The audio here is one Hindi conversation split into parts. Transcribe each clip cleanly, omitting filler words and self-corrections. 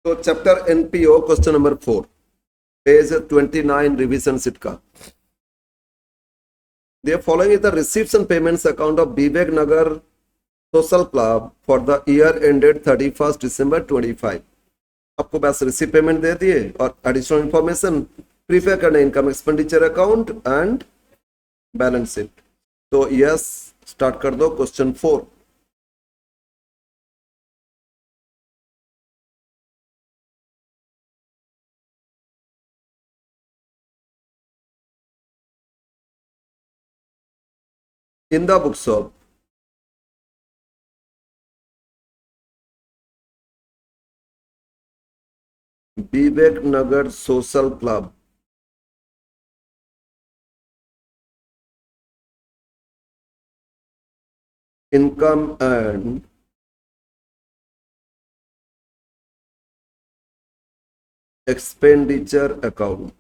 तो chapter NPO question number 4 page 29 revision seat का The following is the receipts and payments account of Vivek Nagar Social Club for the year ended 31st December 25. आपको बस रिसीप पेमेंट दे दिए और एडिशनल इंफॉर्मेशन प्रीफेयर करने income expenditure account and balance sheet. तो यस स्टार्ट कर दो question 4। In the books of Vivek Nagar Social Club, income and expenditure account.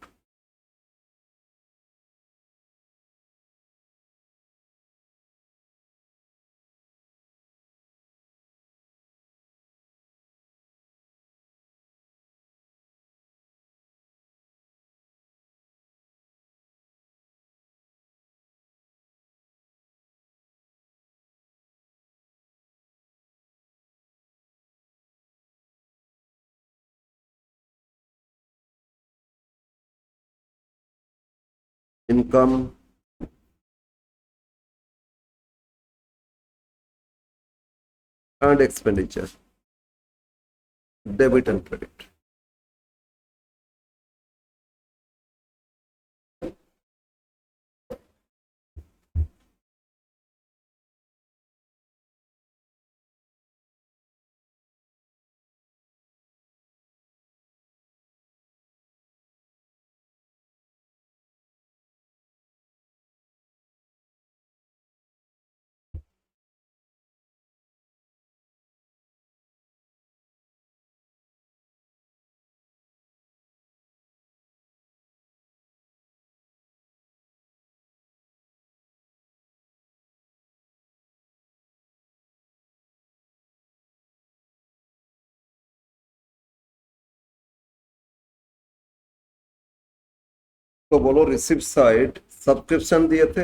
Income and expenditure, debit and credit. तो बोलो रिसिप्ट साइड सब्सक्रिप्शन दिए थे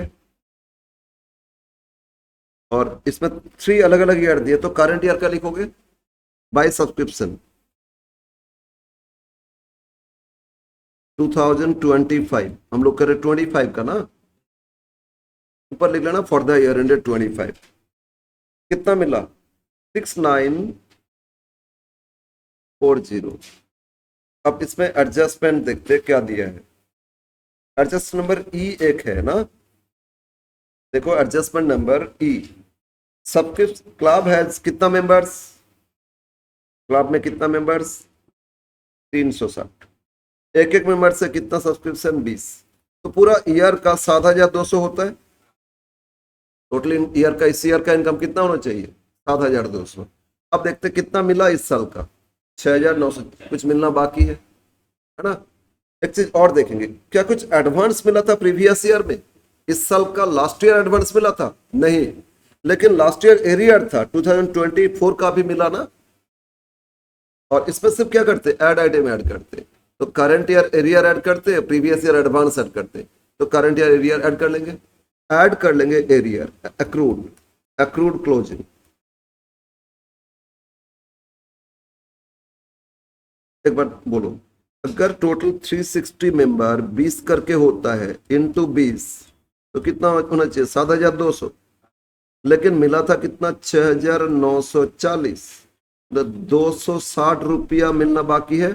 और इसमें 3 अलग अलग ईयर दिए, तो करंट ईयर का लिखोगे बाय सब्सक्रिप्शन 2025। हम लोग करें 25 का ना, ऊपर लिख लेना फॉर द ईयर एंडेड 25। कितना मिला 6940। अब इसमें एडजस्टमेंट देखते क्या दिया है। एडजस्ट नंबर ई एक है ना, देखो एडजस्टमेंट नंबर ई। सब्सक्रिप्शन क्लब है कितना मेंबर्स, क्लब में कितना मेंबर्स 360, एक एक मेंबर से कितना सब्सक्रिप्शन 20। तो पूरा ईयर का 7200 होता है। टोटल ईयर का, इस ईयर का इनकम कितना होना चाहिए 7200। अब देखते कितना मिला इस साल का 6900, कुछ मिलना बाकी है ना। एक चीज और देखेंगे, क्या कुछ एडवांस मिला था प्रीवियस ईयर में। इस साल का लास्ट ईयर एडवांस मिला था नहीं, लेकिन लास्ट ईयर एरियर था 2024 का भी मिला ना। और इसमें सिर्फ क्या करते, ऐड आइटम ऐड करते। तो करंट ईयर एरियर ऐड करते, प्रीवियस ईयर एडवांस ऐड करते। तो करंट ईयर एरियर ऐड कर लेंगे, ऐड कर लेंगे एरियर एक्रूड, एक्रूड क्लोजिंग। एक बार बोलो, अगर टोटल 360 मेंबर 20 करके होता है इंटू 20, तो कितना होना चाहिए 7200। लेकिन मिला था कितना 6940, तो 260 रुपया मिलना बाकी है।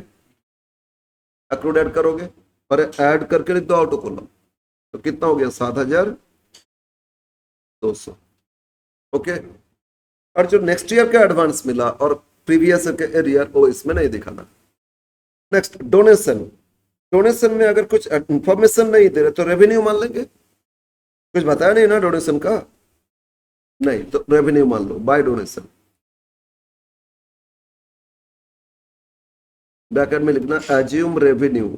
एक्रूड ऐड करोगे और ऐड करके लिख दो ऑटो कॉलम, तो कितना हो गया 7200। ओके। और जो नेक्स्ट ईयर का एडवांस मिला और प्रीवियस के एरियर वो इसमें नहीं दिखाना। Next donation. डोनेशन में अगर कुछ इंफॉर्मेशन नहीं दे रहे तो रेवेन्यू मान लेंगे, कुछ बताया नहीं ना डोनेशन का, नहीं तो रेवेन्यू मान लो बाय डोनेशन। ब्रैकेट में लिखना एज्यूम रेवेन्यू,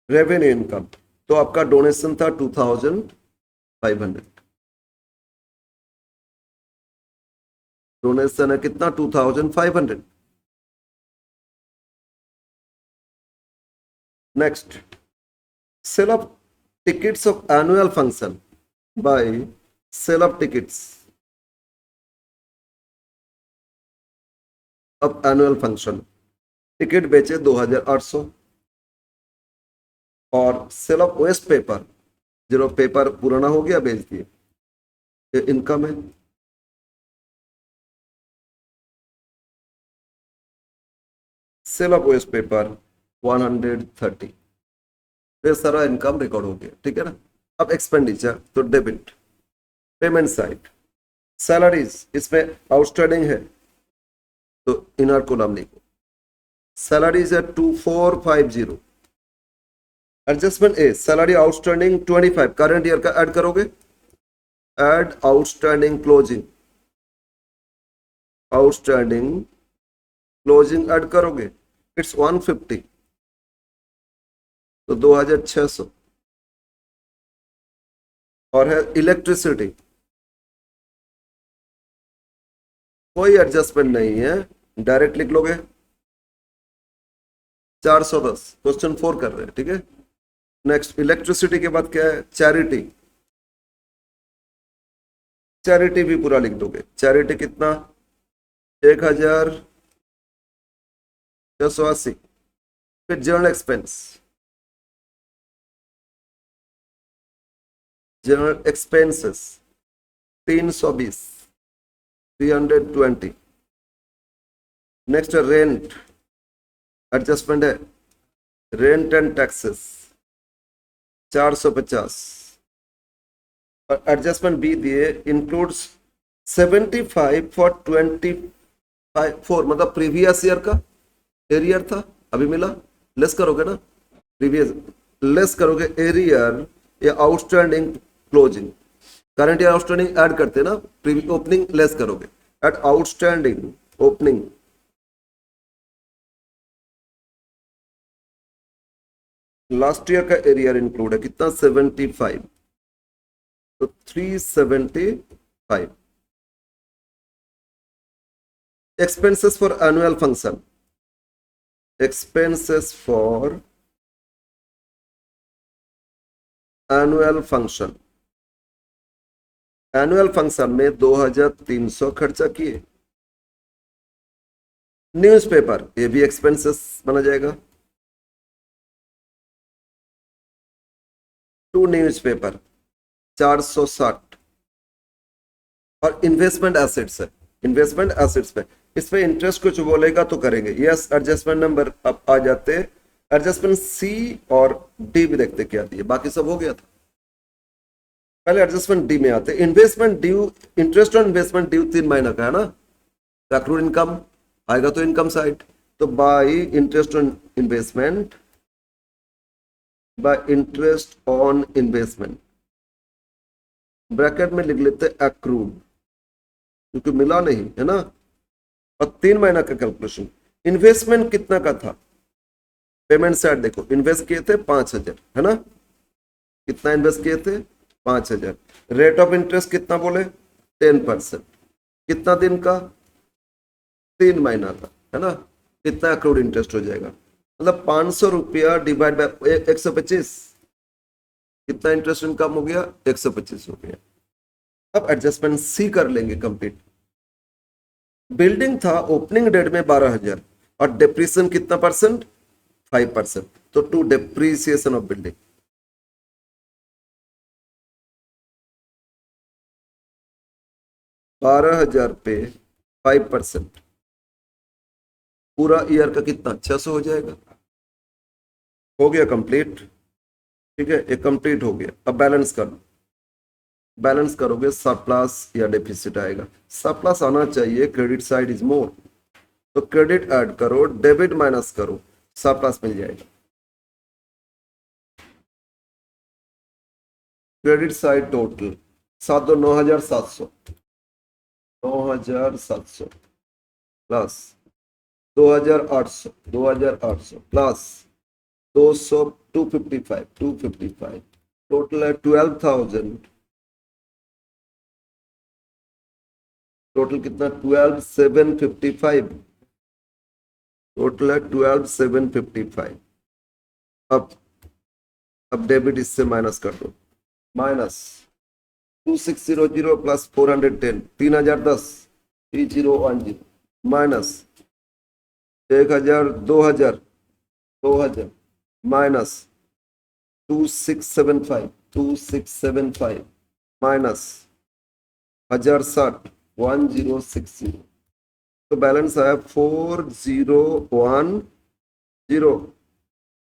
रेवेन्यू इनकम। तो आपका डोनेशन था 2500। डोनेशन है कितना 2500। Next, sale of tickets of annual function by sale of tickets of annual function. Ticket बेचे 2800 और सेल ऑफ वेस्ट पेपर, जो पेपर पुराना हो गया बेच दिए, ये इनकम है। सेल ऑफ वेस्ट पेपर 130, ये सारा इनकम रिकॉर्ड हो गया, ठीक है ना। अब एक्सपेंडिचर, तो डेबिट, पेमेंट साइड, सैलरीज, इसमें आउटस्टैंडिंग है तो इनर कॉलम लिखो, सैलरीज है 2450। एडजस्टमेंट ए, सैलरी आउटस्टैंडिंग 25, करंट ईयर का ऐड करोगे, add outstanding closing, outstanding closing add करोगे, इट्स 150, तो 2600। और है इलेक्ट्रिसिटी, कोई एडजस्टमेंट नहीं है, डायरेक्ट लिख लोगे 410, क्वेश्चन 4 कर रहे हैं, ठीक है। नेक्स्ट, इलेक्ट्रिसिटी के बाद क्या है, चैरिटी, चैरिटी भी पूरा लिख दोगे, चैरिटी कितना 1680। फिर general expense, general expenses 320, 320। Next rent, adjustment है रेंट एंड टैक्सेस 450। और एडजस्टमेंट बी दिए इंक्लूड्स 75 फॉर 24, मतलब प्रीवियस ईयर का एरियर था, अभी मिला, लेस करोगे ना, प्रीवियस लेस करोगे एरियर या outstanding closing, current year outstanding add करते ना, प्रीवियस ओपनिंग लेस करोगे, at outstanding opening last year का एरियर इंक्लूड है कितना 75, तो 375। Expenses for annual function, expenses for annual function, annual function में 2300 खर्चा किए। न्यूज़पेपर, ये भी एक्सपेंसेस बना जाएगा, टू न्यूज़पेपर 460। और इन्वेस्टमेंट एसेट्स है, इन्वेस्टमेंट एसेट्स पे इस पे इंटरेस्ट कुछ बोलेगा तो करेंगे, यस। एडजस्टमेंट नंबर अब आ जाते, एडजस्टमेंट सी और डी भी देखते क्या दिए, बाकी सब हो गया था। पहले एडजस्टमेंट डी में आते, investment due, interest on investment due 3 महीना का है ना, एक्रूड इनकम आएगा तो इनकम साइड, तो bye interest on investment, bye interest on investment, bracket में लिख लेते एक्रूड, क्योंकि मिला नहीं है ना। और 3 महीना का कैलकुलेशन, इन्वेस्टमेंट कितना का था, पेमेंट साइड देखो, इन्वेस्ट किए थे 5000 है ना, कितना इन्वेस्ट किए थे 5000, रेट ऑफ इंटरेस्ट कितना बोले 10%, कितना दिन का 3 महीना का है ना, कितना अक्रूड इंटरेस्ट हो जाएगा, मतलब 500 रुपया डिवाइड बाय 125, कितना इंटरेस्ट इनकम हो गया 125 रुपया। अब एडजस्टमेंट सी कर लेंगे कंप्लीट। बिल्डिंग था ओपनिंग डेट में 12000 और डेप्रिसिएशन कितना परसेंट 5%, तो टू डेप्रिसिएशन ऑफ बिल्डिंग, ₹12,000 पे 5%, पूरा ईयर का कितना 600 हो जाएगा। हो गया कंप्लीट, ठीक है, ये कंप्लीट हो गया। अब बैलेंस कर लो, बैलेंस करोगे सरप्लस या डेफिसिट आएगा, सरप्लस आना चाहिए, क्रेडिट साइड इज मोर, तो क्रेडिट ऐड करो, डेबिट माइनस करो, सरप्लस मिल जाएगा। Credit side total 9,700, 9,700 plus 2,800, 2,800 plus 200, 255, 255, total है 12,000, टोटल कितना 12,755, टोटल है 12,755। अब डेबिट इससे माइनस कर दो, minus 2600 plus 410, 3010, 3010 minus 1000, 2000, 2000 minus 2675, 2675 minus 1060, 1060। तो बैलेंस आया 4010,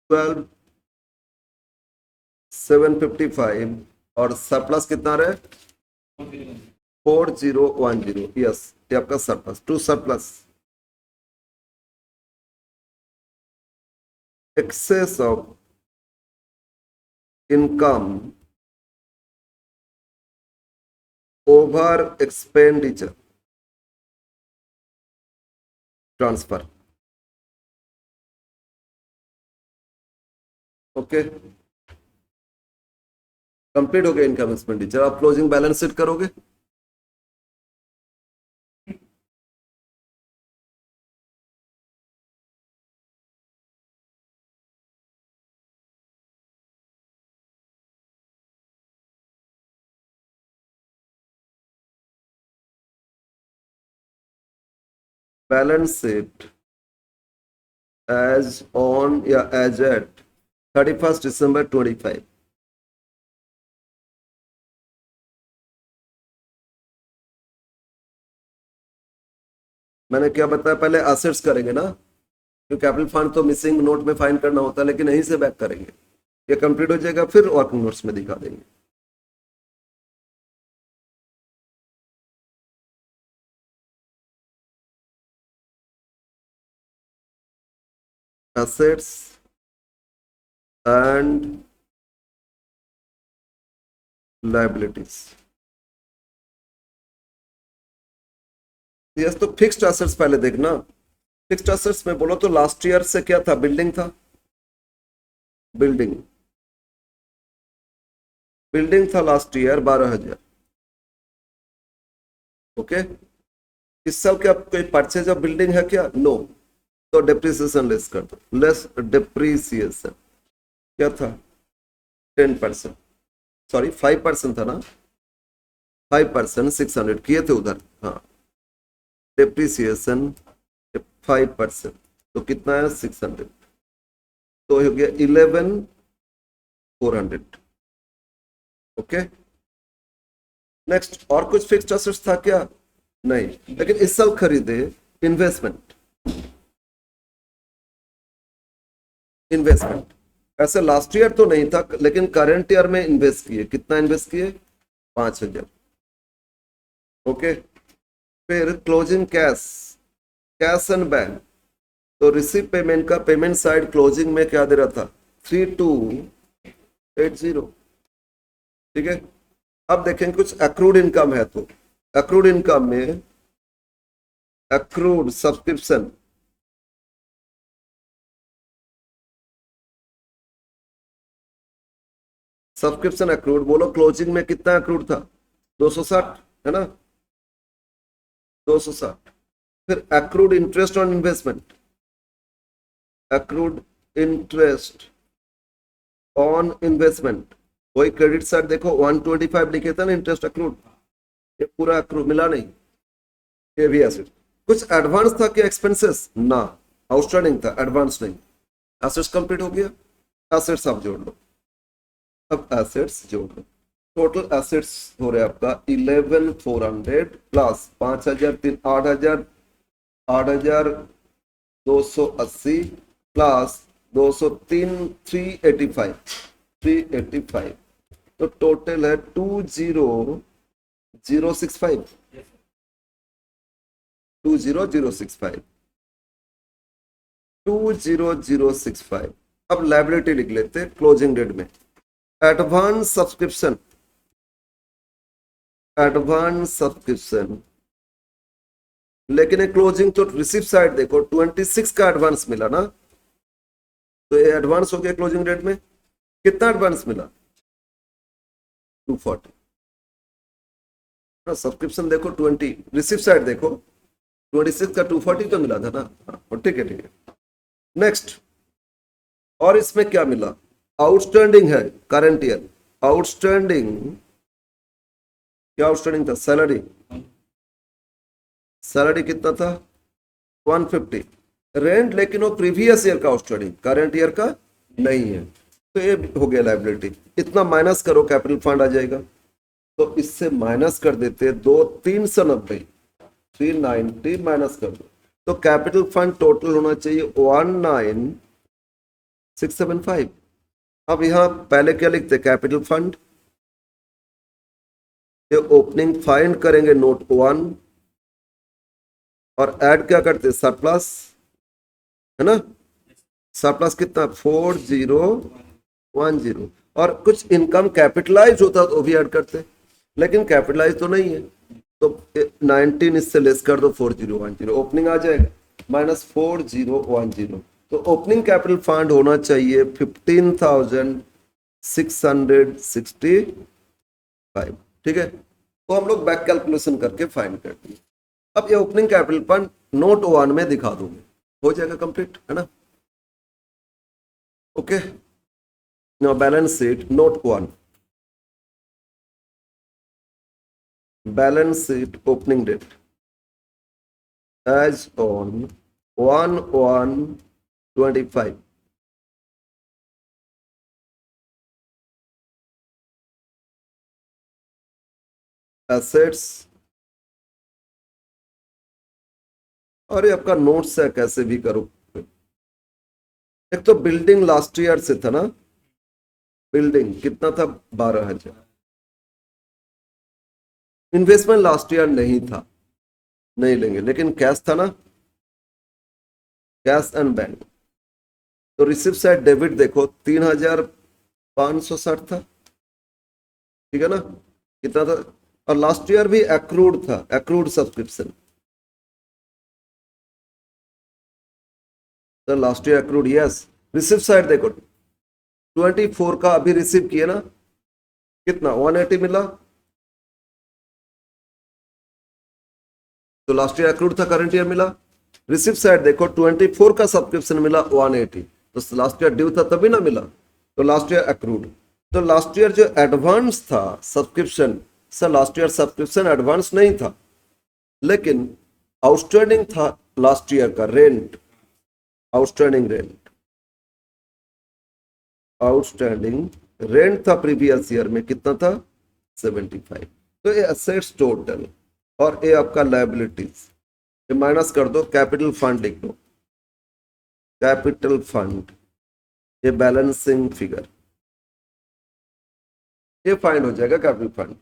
12,755 और सरप्लस कितना रहे 4010। यस, ये आपका surplus, to surplus excess of income over expenditure transfer। Okay, complete हो गया इनकम एक्सपेंडिचर। आप क्लोजिंग बैलेंस शीट करोगे। बैलेंस शीट एज ऑन या एज एट 31 दिसंबर 25। मैंने क्या बताया, पहले असेट्स करेंगे ना, क्योंकि कैपिटल फंड तो मिसिंग नोट में फाइंड करना होता है, लेकिन यहीं से बैक करेंगे। ये कंप्लीट हो जाएगा फिर वर्किंग नोट्स में दिखा देंगे। assets and liabilities। यस, तो फिक्स्ड एसेट्स पहले देखना। फिक्स्ड एसेट्स में बोलो तो लास्ट ईयर से क्या था, बिल्डिंग था, बिल्डिंग, बिल्डिंग था लास्ट ईयर 12,000। ओके, इस साल क्या कोई परचेज ऑफ बिल्डिंग है क्या, नो, तो डेप्रिसिएशन लेस कर दो, लेस डेप्रिसिएशन क्या था 10%, सॉरी 5% था ना, 5%, 600 किए थे उधर, हाँ, डेप्रिसिएशन 5%, तो कितना है 600, तो हो गया 11,400। ओके, नेक्स्ट, और कुछ फिक्स्ड एसेट्स था क्या, नहीं, लेकिन इस साल खरीदे इन्वेस्टमेंट, इन्वेस्टमेंट ऐसे लास्ट ईयर तो नहीं था, लेकिन करंट ईयर में इन्वेस्ट किए, कितना इन्वेस्ट किए 5,000। ओके, फिर closing cash, cash and bank, तो रिसीव पेमेंट का पेमेंट साइड क्लोजिंग में क्या दे रहा था 3280। ठीक है, अब देखेंगे कुछ अक्रूड इनकम है, तो अक्रूड इनकम में अक्रूड सब्सक्रिप्शन, सब्सक्रिप्शन अक्रूड बोलो, क्लोजिंग में कितना अक्रूड था 260, है ना, 260। फिर accrued interest on investment, accrued interest on investment, वही क्रेडिट साइड देखो 125 लिखे था ना इंटरेस्ट अक्रूड, ये पूरा अक्रूड मिला नहीं, ये भी एसेट। कुछ एडवांस था क्या एक्सपेंसेस, ना, आउटस्टैंडिंग था, एडवांस नहीं। एसेट्स कंप्लीट हो गया, एसेट्स आप जोड़ लो, अब एसेट्स जोड़ लो, टोटल एसेट्स हो रहे आपका 11,400 प्लस 5,000, 8,000, 8,280 प्लस 203, 385, 385, तो टोटल है 20,065, 20,065, 20,065। अब लायबिलिटी लिख लेते क्लोजिंग डेट में, एडवांस सब्सक्रिप्शन, एडवांस सब्सक्रिप्शन, लेकिन ये क्लोजिंग तो रिसिप्ट साइड देखो 26 का एडवांस मिला ना, तो ये एडवांस हो गया क्लोजिंग डेट में, कितना एडवांस मिला 240। सब्सक्रिप्शन देखो 20, रिसिप्ट साइड देखो 26 का 240 तो मिला था ना। ठीक है ठीक है। नेक्स्ट, और इसमें क्या मिला, आउटस्टैंडिंग है करंट ईयर, आउटस्टैंडिंग, क्या आउटस्टैंडिंग था, सैलरी, सैलरी कितना था 150, रेंट लेकिन वो प्रीवियस ईयर का आउटस्टैंडिंग, करंट ईयर का नहीं है, तो ये हो गया लाइबिलिटी। इतना माइनस करो कैपिटल फंड आ जाएगा, तो इससे माइनस कर देते, 2,390, 390 माइनस कर दो, तो कैपिटल फंड टोटल होना चाहिए 19,675। अब यहां पहले क्या लिखते, कैपिटल फंड, ये ओपनिंग फाइंड करेंगे नोट 1, और ऐड क्या करते, सरप्लस, है ना, सरप्लस कितना 4010, और कुछ इनकम कैपिटलाइज होता तो भी ऐड करते, लेकिन कैपिटलाइज तो नहीं है, तो 19 इससे लेस कर दो 4010, ओपनिंग आ जाएगा -4010, तो ओपनिंग कैपिटल फंड होना चाहिए 15,665। ठीक है, तो हम लोग बैक कैलकुलेशन करके फाइंड करते हैं। अब ये ओपनिंग कैपिटल फंड नोट 1 में दिखा दूंगे, हो जाएगा कंप्लीट, है ना। Okay, now balance sheet note 1, balance sheet opening date as on 1/1/25, assets, और ये आपका नोट्स है, कैसे भी करो। एक तो बिल्डिंग लास्ट ईयर से था ना, बिल्डिंग कितना था 12,000, इन्वेस्टमेंट लास्ट ईयर नहीं था, नहीं लेंगे, लेकिन कैश था ना, कैश एंड बैंक, तो रिसिप्ट साइड डेबिट देखो 3,560 था, ठीक है ना, कितना था, और लास्ट ईयर भी एक्रूड था, एक्रूड सब्सक्रिप्शन, तो last year accrued, yes. Receipt side देखो 24 का अभी रिसीव किए ना, कितना 180 मिला, तो लास्ट ईयर एक्रूड था, करंट ईयर मिला। रिसिप्ट साइड देखो 24 का सब्सक्रिप्शन मिला 180, तो लास्ट ईयर ड्यू था तभी ना मिला, तो लास्ट ईयर एक्रूड। तो लास्ट ईयर जो एडवांस था subscription, sir last year subscription advance नहीं था, लेकिन आउटस्टैंडिंग था लास्ट ईयर का rent, outstanding rent, outstanding rent था प्रीवियस ईयर में, कितना था 75, तो ये एसेट्स टोटल, और ये आपका लायबिलिटीज, ये माइनस कर दो, कैपिटल फंड लिख दो, कैपिटल फंड, ये बैलेंसिंग फिगर, ये फाइंड हो जाएगा कैपिटल फंड।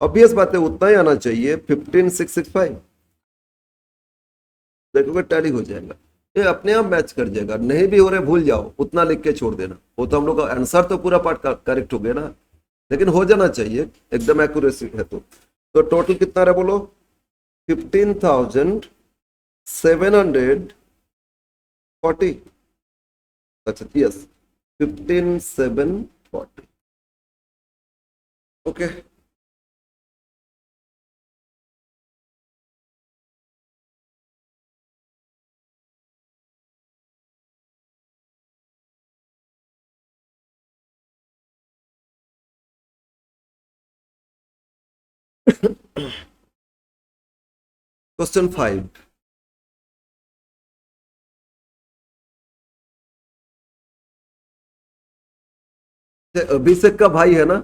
ऑब्वियस बात है उतना ही आना चाहिए 15,665, देखोगे टैली हो जाएगा, ये अपने आप मैच कर जाएगा, नहीं भी हो रहे भूल जाओ, उतना लिख के छोड़ देना, वो तो हम लोग का आंसर तो पूरा पार्ट करेक्ट हो गया ना, लेकिन हो जाना चाहिए एकदम एक्यूरेसी है। तो टोटल कितना रहा बोलो, 15,740, अच्छा यस 15,740, ओके। क्वेश्चन 5, अभिषेक का भाई है ना,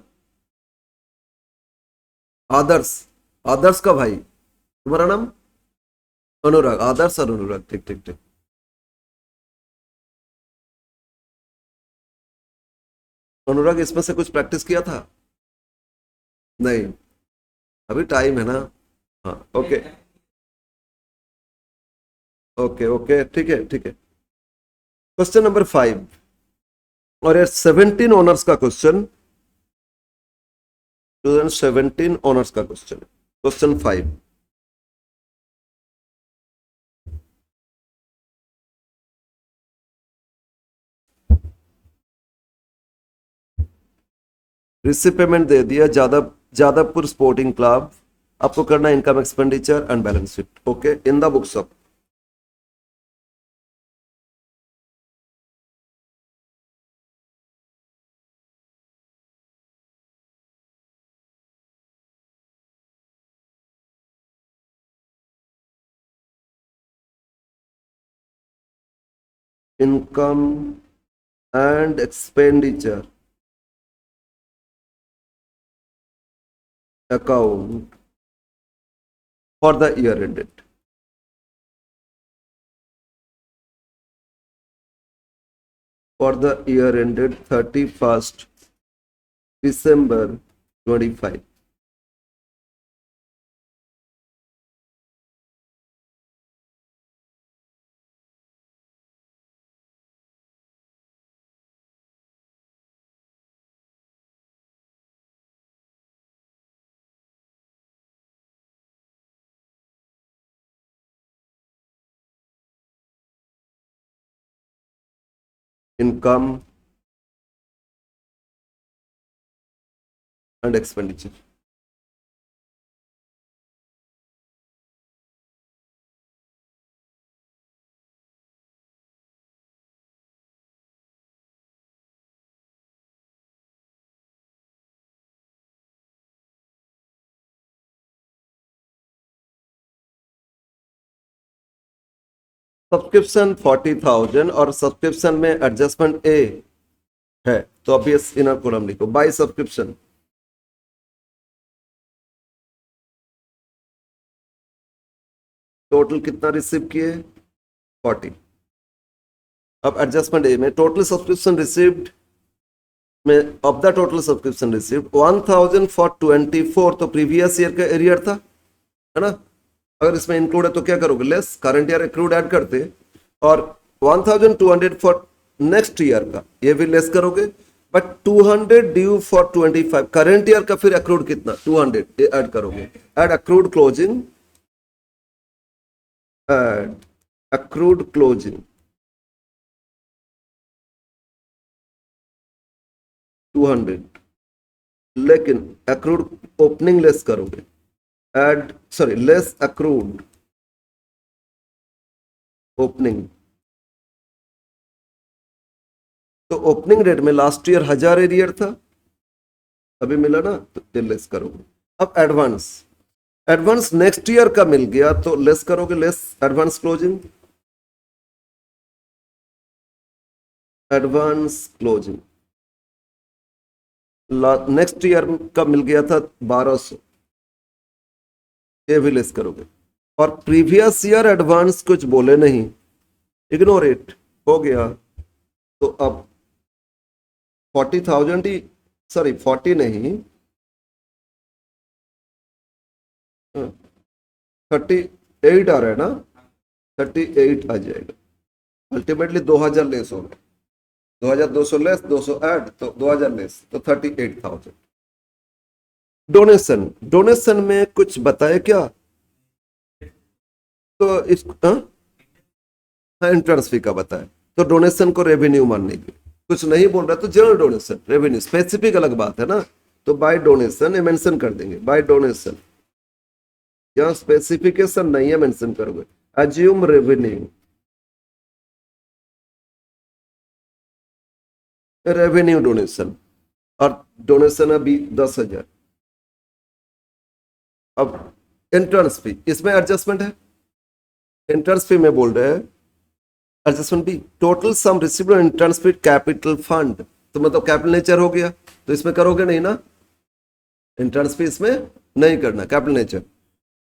आदर्श, आदर्श का भाई, तुम्हारा नाम अनुराग, आदर्श और अनुराग, ठीक ठीक ठीक। अनुराग इसमें से कुछ प्रैक्टिस किया था, नहीं, अभी टाइम है ना, हाँ ओके, ओके ओके ठीक है ठीक है। क्वेश्चन नंबर 5, और ये 17 ऑनर्स का क्वेश्चन, 2017 ऑनर्स का क्वेश्चन, क्वेश्चन 5, रिसिप्ट पेमेंट दे दिया, जादवपुर स्पोर्टिंग क्लब आपको करना है income expenditure and balance sheet. Okay, in the books of income and expenditure account for the year ended. For the year ended 31st December 25. Income and expenditure. Subscription 40,000 और सब्सक्रिप्शन में एडजस्टमेंट ए है, तो ऑब्वियस इनर कॉलम लिखो बाय सब्सक्रिप्शन। टोटल कितना रिसीव किए 40। अब एडजस्टमेंट ए में टोटल सब्सक्रिप्शन रिसीव्ड में of the total subscription received 1000 for 24, तो प्रीवियस ईयर का एरियर था, है ना। अगर इसमें इंक्लूड है तो क्या करोगे, less current year accrued add करते, और 1200 फॉर नेक्स्ट ईयर का ये भी लेस करोगे, but 200 due for 25 current year का, फिर एक्रूड कितना 200 ऐड करोगे, add accrued closing, add accrued closing 200, लेकिन एक्रूड ओपनिंग लेस करोगे, add sorry less accrued opening. तो ओपनिंग रेट में लास्ट ईयर 1000 एरियर था, अभी मिला ना, तो ये लेस करोगे। अब एडवांस, एडवांस नेक्स्ट ईयर का मिल गया तो लेस करोगे, less advance closing, advance closing next year का मिल गया था 1200, ये भी लेस करोगे। और प्रीवियस ईयर एडवांस कुछ बोले नहीं, इग्नोर इट, हो गया। तो अब 40,000 ही, सॉरी 40 नहीं, 38 आ रहा है ना, 38 आ जाएगा। अल्टीमेटली 2000 लेस हो गए, 2200 लेस 200 ऐड, तो 2000 लेस, तो 38,000। डोनेशन, डोनेशन में कुछ बताए क्या, तो इस हाँ एंट्रेंस फी का बताया, तो डोनेशन को रेवेन्यू मानने की कुछ नहीं बोल रहा, तो जनरल डोनेशन रेवेन्यू, स्पेसिफिक अलग बात है ना, तो बाय डोनेशन मेंशन कर देंगे, बाय डोनेशन, यहाँ स्पेसिफिकेशन नहीं है मेंशन करोगे, अज्यूम रेवेन्यू, रेवेन्यू डोनेशन, और डोनेशन अभी 10,000। अब एंट्रेंस फी, इसमें एडजस्टमेंट है, एंट्रेंस फी में बोल रहे हैं एडजस्टमेंट भी, total sum received entrance fee capital fund, तो मतलब कैपिटल नेचर हो गया, तो इसमें करोगे नहीं ना, एंट्रेंस फी इसमें नहीं करना, कैपिटल नेचर।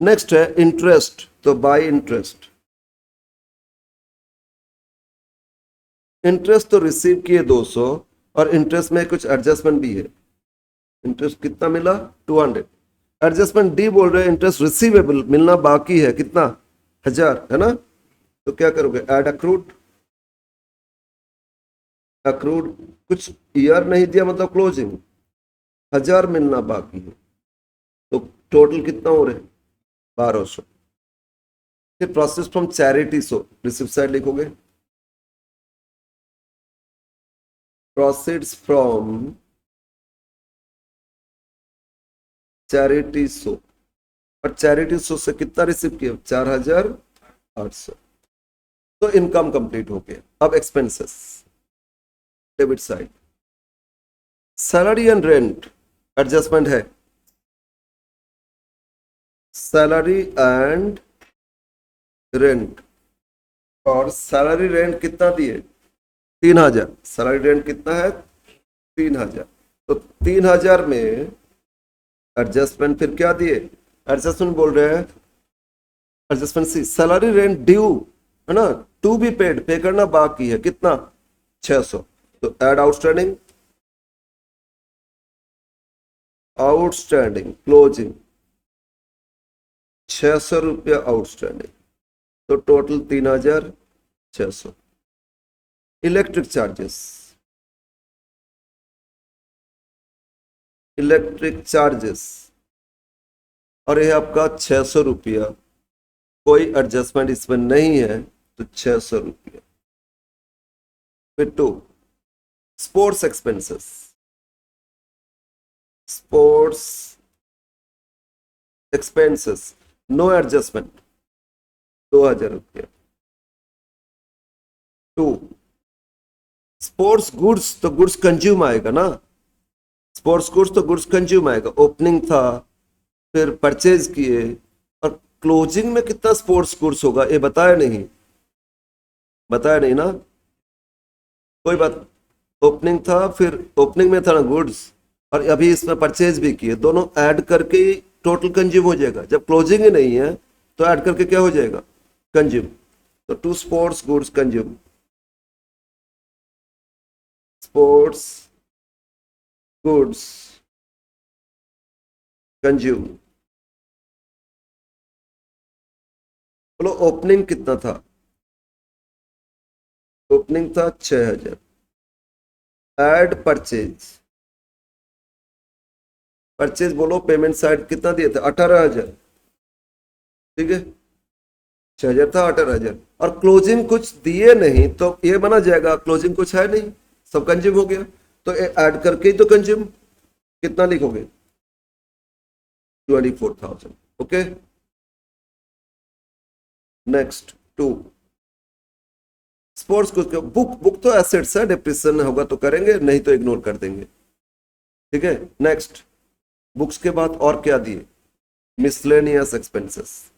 नेक्स्ट है इंटरेस्ट, तो बाय इंटरेस्ट, इंटरेस्ट तो रिसीव किए 200, और इंटरेस्ट में कुछ एडजस्टमेंट भी है, इंटरेस्ट कितना मिला 200, एडजस्टमेंट डी बोल रहे हैं इंटरेस्ट रिसीवेबल मिलना बाकी है, कितना 1000, है ना, तो क्या करोगे, ऐड अक्रूड, अक्रूड कुछ ईयर नहीं दिया, मतलब क्लोजिंग 1000 मिलना बाकी है, तो टोटल कितना हो रहे 1200। फिर process from charity, so receipt side लिखोगे, प्रोसीड्स फ्रॉम चैरिटी, सो और चैरिटी सोर्स से कितना रिसीव किया? 4,800। तो इनकम कंप्लीट हो गया। अब expenses, debit side, salary and rent adjustment है। सैलरी एंड रेंट, और सैलरी रेंट कितना दिए? 3,000। सैलरी रेंट कितना है? 3,000। तो 3,000 में एडजस्टमेंट फिर क्या दिए? एडजस्टमेंट बोल रहे हैं, एडजस्टमेंट सी, सैलरी रेंट ड्यू है ना, टू बी पेड, पे करना बाकी है, कितना? 600। तो एड आउटस्टैंडिंग, आउटस्टैंडिंग क्लोजिंग 600 रुपया आउटस्टैंडिंग, तो total 3,600। Electric charges, electric charges, और ये आपका 600 रुपया, कोई एडजस्टमेंट इसमें नहीं है, तो 600 रुपया। फिर to, sports expenses, sports expenses no adjustment, 2,000 रुपया। टू, स्पोर्ट्स गुड्स, तो गुड्स कंज्यूम आएगा ना, स्पोर्ट्स गुड्स तो गुड्स कंज्यूम आएगा। ओपनिंग था, फिर परचेज किए, और क्लोजिंग में कितना स्पोर्ट्स गुड्स होगा ये बताया नहीं, बताया नहीं ना, कोई बात। ओपनिंग था, फिर ओपनिंग में था ना गुड्स, और अभी इसमें परचेज भी किए, दोनों ऐड करके टोटल कंज्यूम हो जाएगा। जब क्लोजिंग ही नहीं है तो ऐड करके क्या हो जाएगा? कंज्यूम। तो to sports goods consume, sports goods consume. बोलो ओपनिंग कितना था? ओपनिंग था 6,000, एड परचेज, परचेज बोलो पेमेंट साइड कितना दिए थे? 18,000, ठीक है, 6,000 था, 18,000, और क्लोजिंग कुछ दिए नहीं, तो ये बना जाएगा क्लोजिंग कुछ है नहीं, सब कंज्यूम हो गया, तो ऐड करके ही तो कंज्यूम। कितना लिखोगे? 24,000। ओके, नेक्स्ट टू, स्पोर्ट्स कुछ, बुक, बुक तो एसेट्स है, डिप्रेशन होगा तो करेंगे, नहीं तो इग्नोर कर देंगे, ठीक है। नेक्स्ट, बुक्स के बाद और क्या दिए? Miscellaneous expenses,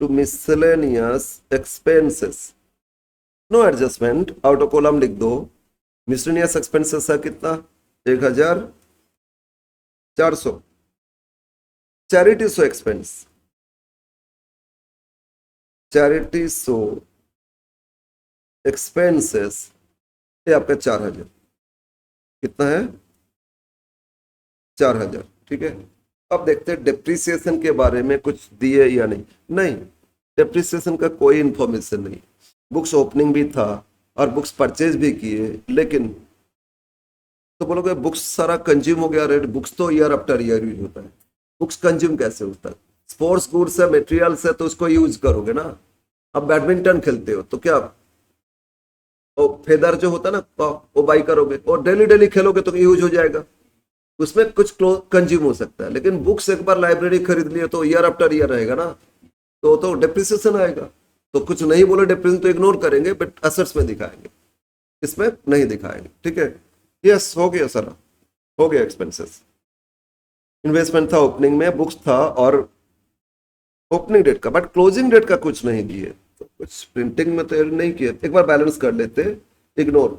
to miscellaneous expenses no adjustment, out of column लिख दो। मिसलेनियस एक्सपेंसेस है कितना? 1,400। Charity so expense, charity so expenses, ये आपका 4,000, कितना है? 4,000, ठीक है। अब देखते हैं डेप्रिसिएशन के बारे में कुछ दिए या नहीं। नहीं, डेप्रिसिएशन का कोई इंफॉर्मेशन नहीं। बुक्स ओपनिंग भी था और बुक्स परचेज भी किए, लेकिन तो बोलोगे बुक्स सारा कंज्यूम हो गया, रेट बुक्स तो ईयर आफ्टर ईयर यूज होता है, बुक्स कंज्यूम कैसे होता है? स्पोर्ट्स गुड्स है, मटेरियल्स है, तो उसको यूज करोगे ना। अब बैडमिंटन खेलते हो तो क्या, वो फेदर जो होता है ना, वो बाई करोगे, और डेली डेली खेलोगे तो यूज हो जाएगा, उसमें कुछ कंज्यूम हो सकता है। लेकिन बुक्स एक बार लाइब्रेरी खरीद लिए तो ईयर आफ्टर ईयर रहेगा ना, तो डिप्रिसिएशन आएगा। तो कुछ नहीं बोले डिप्रिसिएशन तो इग्नोर करेंगे, बट असेट्स में दिखाएंगे, इसमें नहीं दिखाएंगे, ठीक है। यस, हो गया सर, हो गया एक्सपेंसेस। इन्वेस्टमेंट था ओपनिंग में, बुक्स था, और ओपनिंग डेट का, बट क्लोजिंग डेट का कुछ नहीं दिए, तो कुछ प्रिंटिंग में तो नहीं किए। एक बार बैलेंस कर लेते, इग्नोर,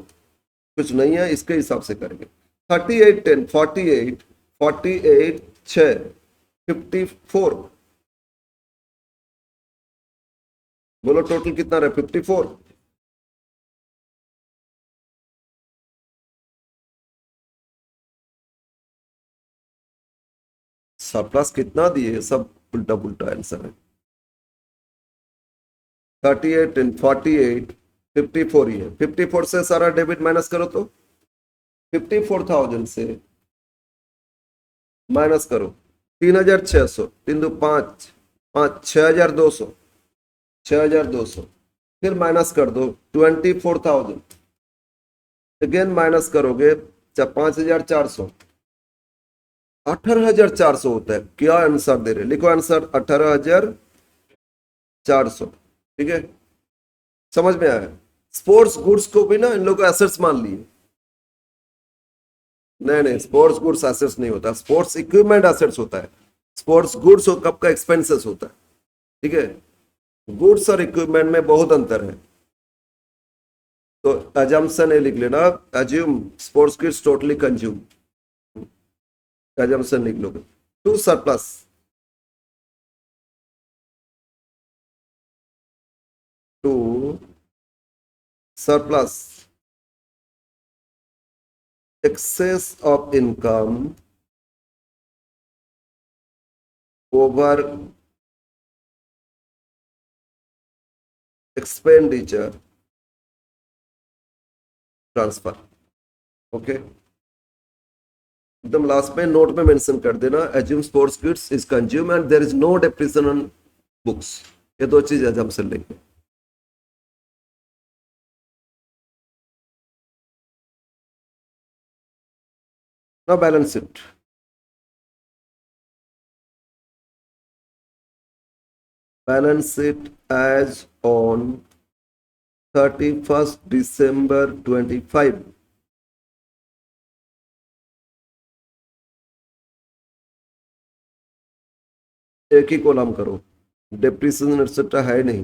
कुछ नहीं है, इसके हिसाब से करेंगे। 38 10 48 48 6 54, बोलो टोटल कितना रहा? 54। सरप्लस कितना दिए? सब उल्टा पुल्टा आंसर है। 38 एंड 48, 54 ही है। 54 से सारा डेबिट माइनस करो तो 54,000 से माइनस करो 3,600, 3 2 5, 5 6,200, 6,200, फिर माइनस कर दो 24,000, अगेन माइनस करोगे 5,400, 18,400 होता है। क्या आंसर दे रहे, लिखो आंसर 18,400। ठीक है, समझ में आया। स्पोर्ट्स गुड्स को भी ना इन लोगों को एसेट्स मान लिए। नहीं नहीं, स्पोर्ट्स गुड्स एसेट्स नहीं होता, स्पोर्ट्स इक्विपमेंट एसेट्स होता है। स्पोर्ट्स गुड्स और कब का एक्सपेंसेस होता है। ठीक है, गुड्स और इक्विपमेंट में बहुत अंतर है। तो अजम्पशन ये लिख लेना, assume sports kits totally consume, assumption लिख लोगे। To surplus, to surplus, excess of income over expenditure transfer. Okay, एकदम लास्ट में नोट में मेंशन कर देना, assume sports kits is consume and there is no depreciation on books. ये दो चीज एजम्पशन लेंगे। Now balance sheet. Balance sheet as on 31st December 25। एक ही कॉलम करो, डेप्रिसिएशन एक्सेट्रा है नहीं,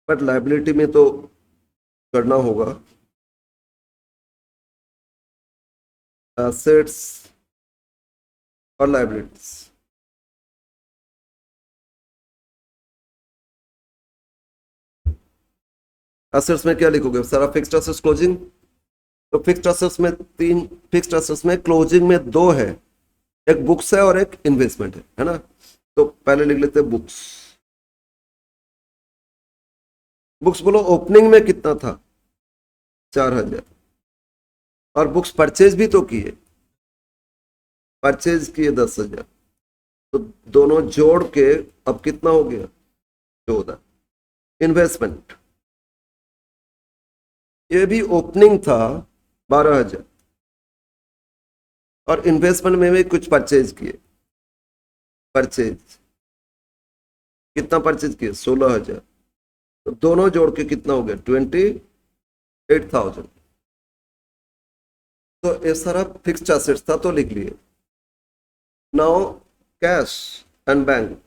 बट लायबिलिटी में तो करना होगा। एसेट्स और लायबिलिटीज, एसेट्स में क्या लिखोगे, सारा फिक्स्ड एसेट्स क्लोजिंग। तो फिक्स्ड एसेट्स में तीन, फिक्स्ड एसेट्स में क्लोजिंग में दो है, एक बुक्स है और एक इन्वेस्टमेंट है ना। तो पहले लिख लेते हैं बुक्स। बुक्स बोलो ओपनिंग में कितना था, 4,000। और बुक्स परचेज भी तो किए, परचेज किए 10,000। तो दोनों जोड़ के अब कितना हो गया, 14। इन्वेस्टमेंट, ये भी ओपनिंग था 12,000 और इन्वेस्टमेंट में भी कुछ परचेज किए। परचेज कितना परचेज किए, 16,000। तो दोनों जोड़ के कितना हो गया, 28,000। तो ये सारा फिक्स्ड एसेट्स था तो लिख लिए। Now cash and bank,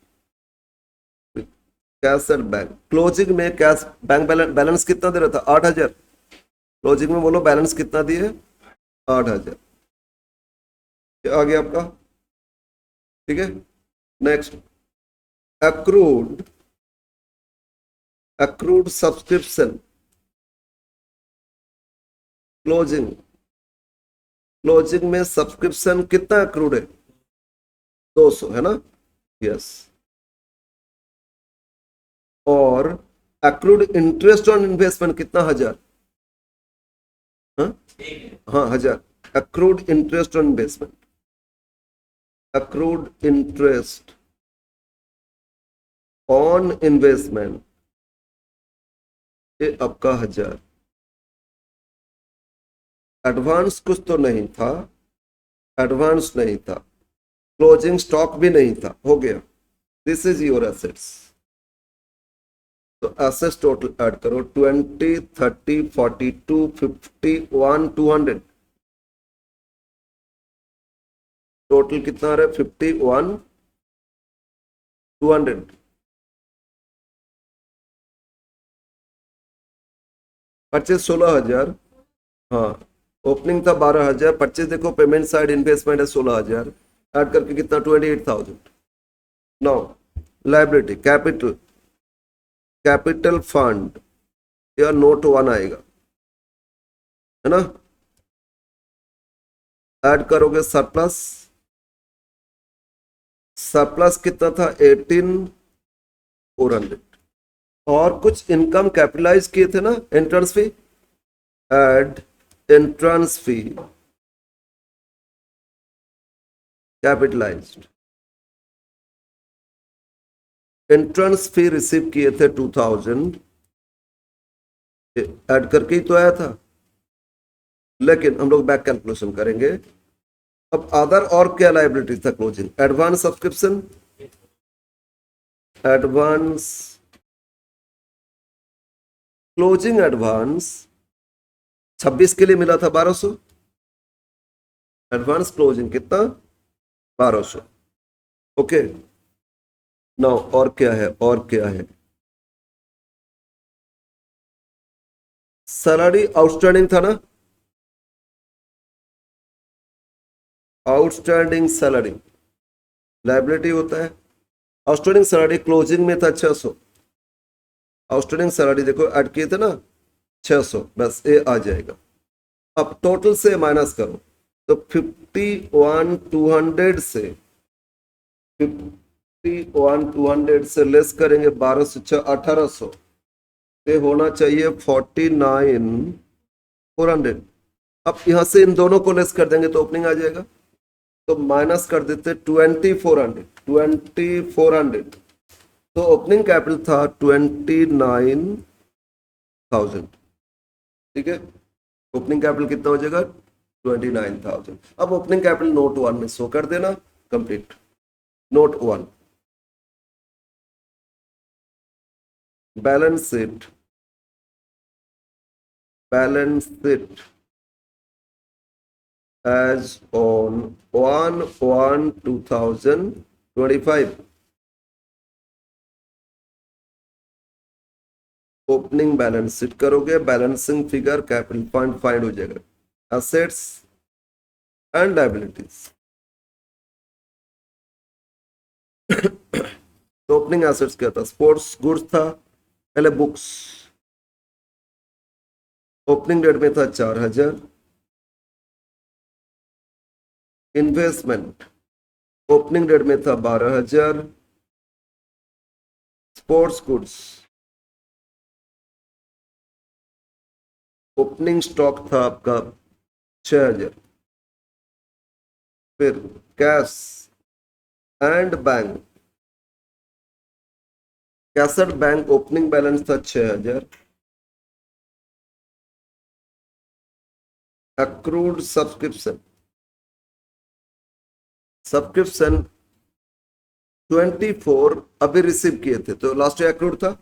cash and bank. Closing में कैश बैंक बैलेंस कितना दे रहा था, 8,000। क्लोजिंग में बोलो बैलेंस कितना दिए, 8,000। आ गया आपका। ठीक है, next accrued, accrued subscription closing. Closing में सब्सक्रिप्शन कितना accrued है, 200 है ना, यस। और accrued इंटरेस्ट ऑन इन्वेस्टमेंट कितना, 1,000। हाँ 1,000। accrued interest on investment, accrued interest on investment, ये आपका 1,000। एडवांस कुछ तो नहीं था, एडवांस नहीं था, क्लोजिंग स्टॉक भी नहीं था, हो गया। This is your assets. तो एसेट्स टोटल ऐड करो, 20, 30, 42, 51, 200। टोटल कितना आ रहा है, 51, 200। परचेज 16,000, हाँ। ओपनिंग था 12,000, परचेज देखो पेमेंट साइड इन्वेस्टमेंट है 16,000, ऐड करके कितना, 28,000। Now liability, capital, capital fund, या नोट 1 आएगा, है ना। ऐड करोगे सरप्लस, सरप्लस कितना था, 18,400। और कुछ इनकम कैपिटलाइज किए थे ना, entrance fee, Ed entrance fee capitalised. Entrance fee receive किए थे 2,000, ऐड करके ही तो आया था। लेकिन हम लोग बैक कैलकुलेशन करेंगे, अब अदर और क्या लाइबिलिटीज था closing? Advance subscription, advance closing advance 26 के लिए मिला था 1200, एडवांस क्लोजिंग कितना? 1200। ओके, नाउ और क्या है, और क्या है? सैलरी आउटस्टैंडिंग था ना, आउटस्टैंडिंग सैलरी लाइबिलिटी होता है। आउटस्टैंडिंग सैलरी क्लोजिंग में था 600, आउटस्टैंडिंग सैलरी देखो ऐड किए थे ना 600, बस ये आ जाएगा। अब टोटल से माइनस करो तो 51,200 से 51,200 से लेस करेंगे 1200, 1800 पे होना चाहिए 49,400। अब यहां से इन दोनों को लेस कर देंगे तो ओपनिंग आ जाएगा, तो माइनस कर देते 2400, 2400। तो ओपनिंग कैपिटल था 29,000। ठीक है, ओपनिंग कैपिटल कितना हो जाएगा? 29,000। अब ओपनिंग कैपिटल नोट 1 में शो कर देना, complete. Note 1, balance sheet, balance sheet as on 1/1/2025। Opening balance sheet करोगे, balancing figure capital point find हो जाएगा, एसेट्स एंड लायबिलिटीज। तो ओपनिंग एसेट्स क्या था? स्पोर्ट्स गुड्स था, पहले बुक्स। ओपनिंग डेट में था 4000। इन्वेस्टमेंट ओपनिंग डेट में था 12,000। स्पोर्ट्स गुड्स ओपनिंग स्टॉक था आपका 6,000। फिर cash and bank, cash and bank opening balance था 6,000। अक्रूड सब्सक्रिप्शन, सब्सक्रिप्शन 24 अभी रिसीव किए थे, तो लास्ट ईयर अक्रूड था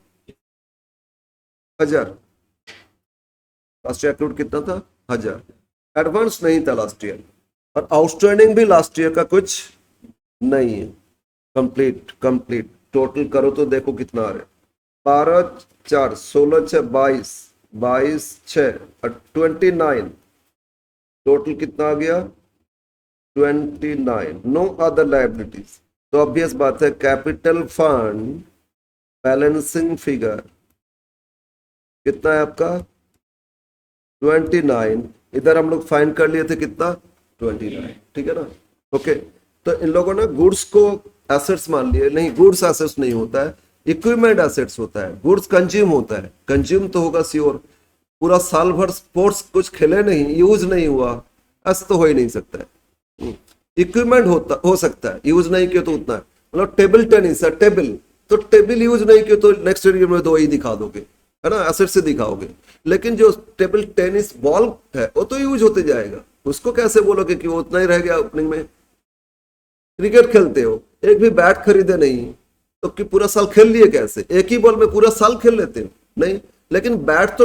1000। लास्ट ईयर अक्रूड कितना था? 1000। एडवांस नहीं था लास्ट ईयर, और आउटस्टैंडिंग भी लास्ट ईयर का कुछ नहीं है। कंप्लीट, कंप्लीट टोटल करो तो देखो कितना आ रहा है। 12 4 16 6 22, 22 6 29, टोटल कितना आ गया? 29। No other liabilities. तो ऑब्वियस बात है कैपिटल फंड बैलेंसिंग फिगर कितना है आपका? 29। इधर हम लोग फाइंड कर लिए थे कितना? 29। ठीक है ना? ओके, तो इन लोगों ने गुड्स को एसेट्स मान लिए। नहीं, गुड्स एसेट्स नहीं होता है, इक्विपमेंट एसेट्स होता है। गुड्स कंज्यूम होता है, कंज्यूम तो होगा श्योर। पूरा साल भर स्पोर्ट्स कुछ खेले नहीं, यूज नहीं हुआ, ऐसा तो हो ही नहीं सकता है। इक्विपमेंट होता हो सकता है, यूज नहीं किया तो उतना है। मतलब टेबल टेनिस है, टेबल, तो टेबल यूज नहीं किया तो नेक्स्ट ईयर में तो वही दिखा दोगे, है ना, एसेट से दिखाओगे। लेकिन जो टेबल टेनिस बॉल है वो तो यूज होते जाएगा, उसको कैसे बोलोगे कि वो उतना ही रह गया ओपनिंग में? क्रिकेट खेलते हो, एक भी बैट खरीदे नहीं तो कि पूरा साल खेल लिए कैसे? एक ही बॉल में पूरा साल खेल लेते हो? नहीं, लेकिन बैट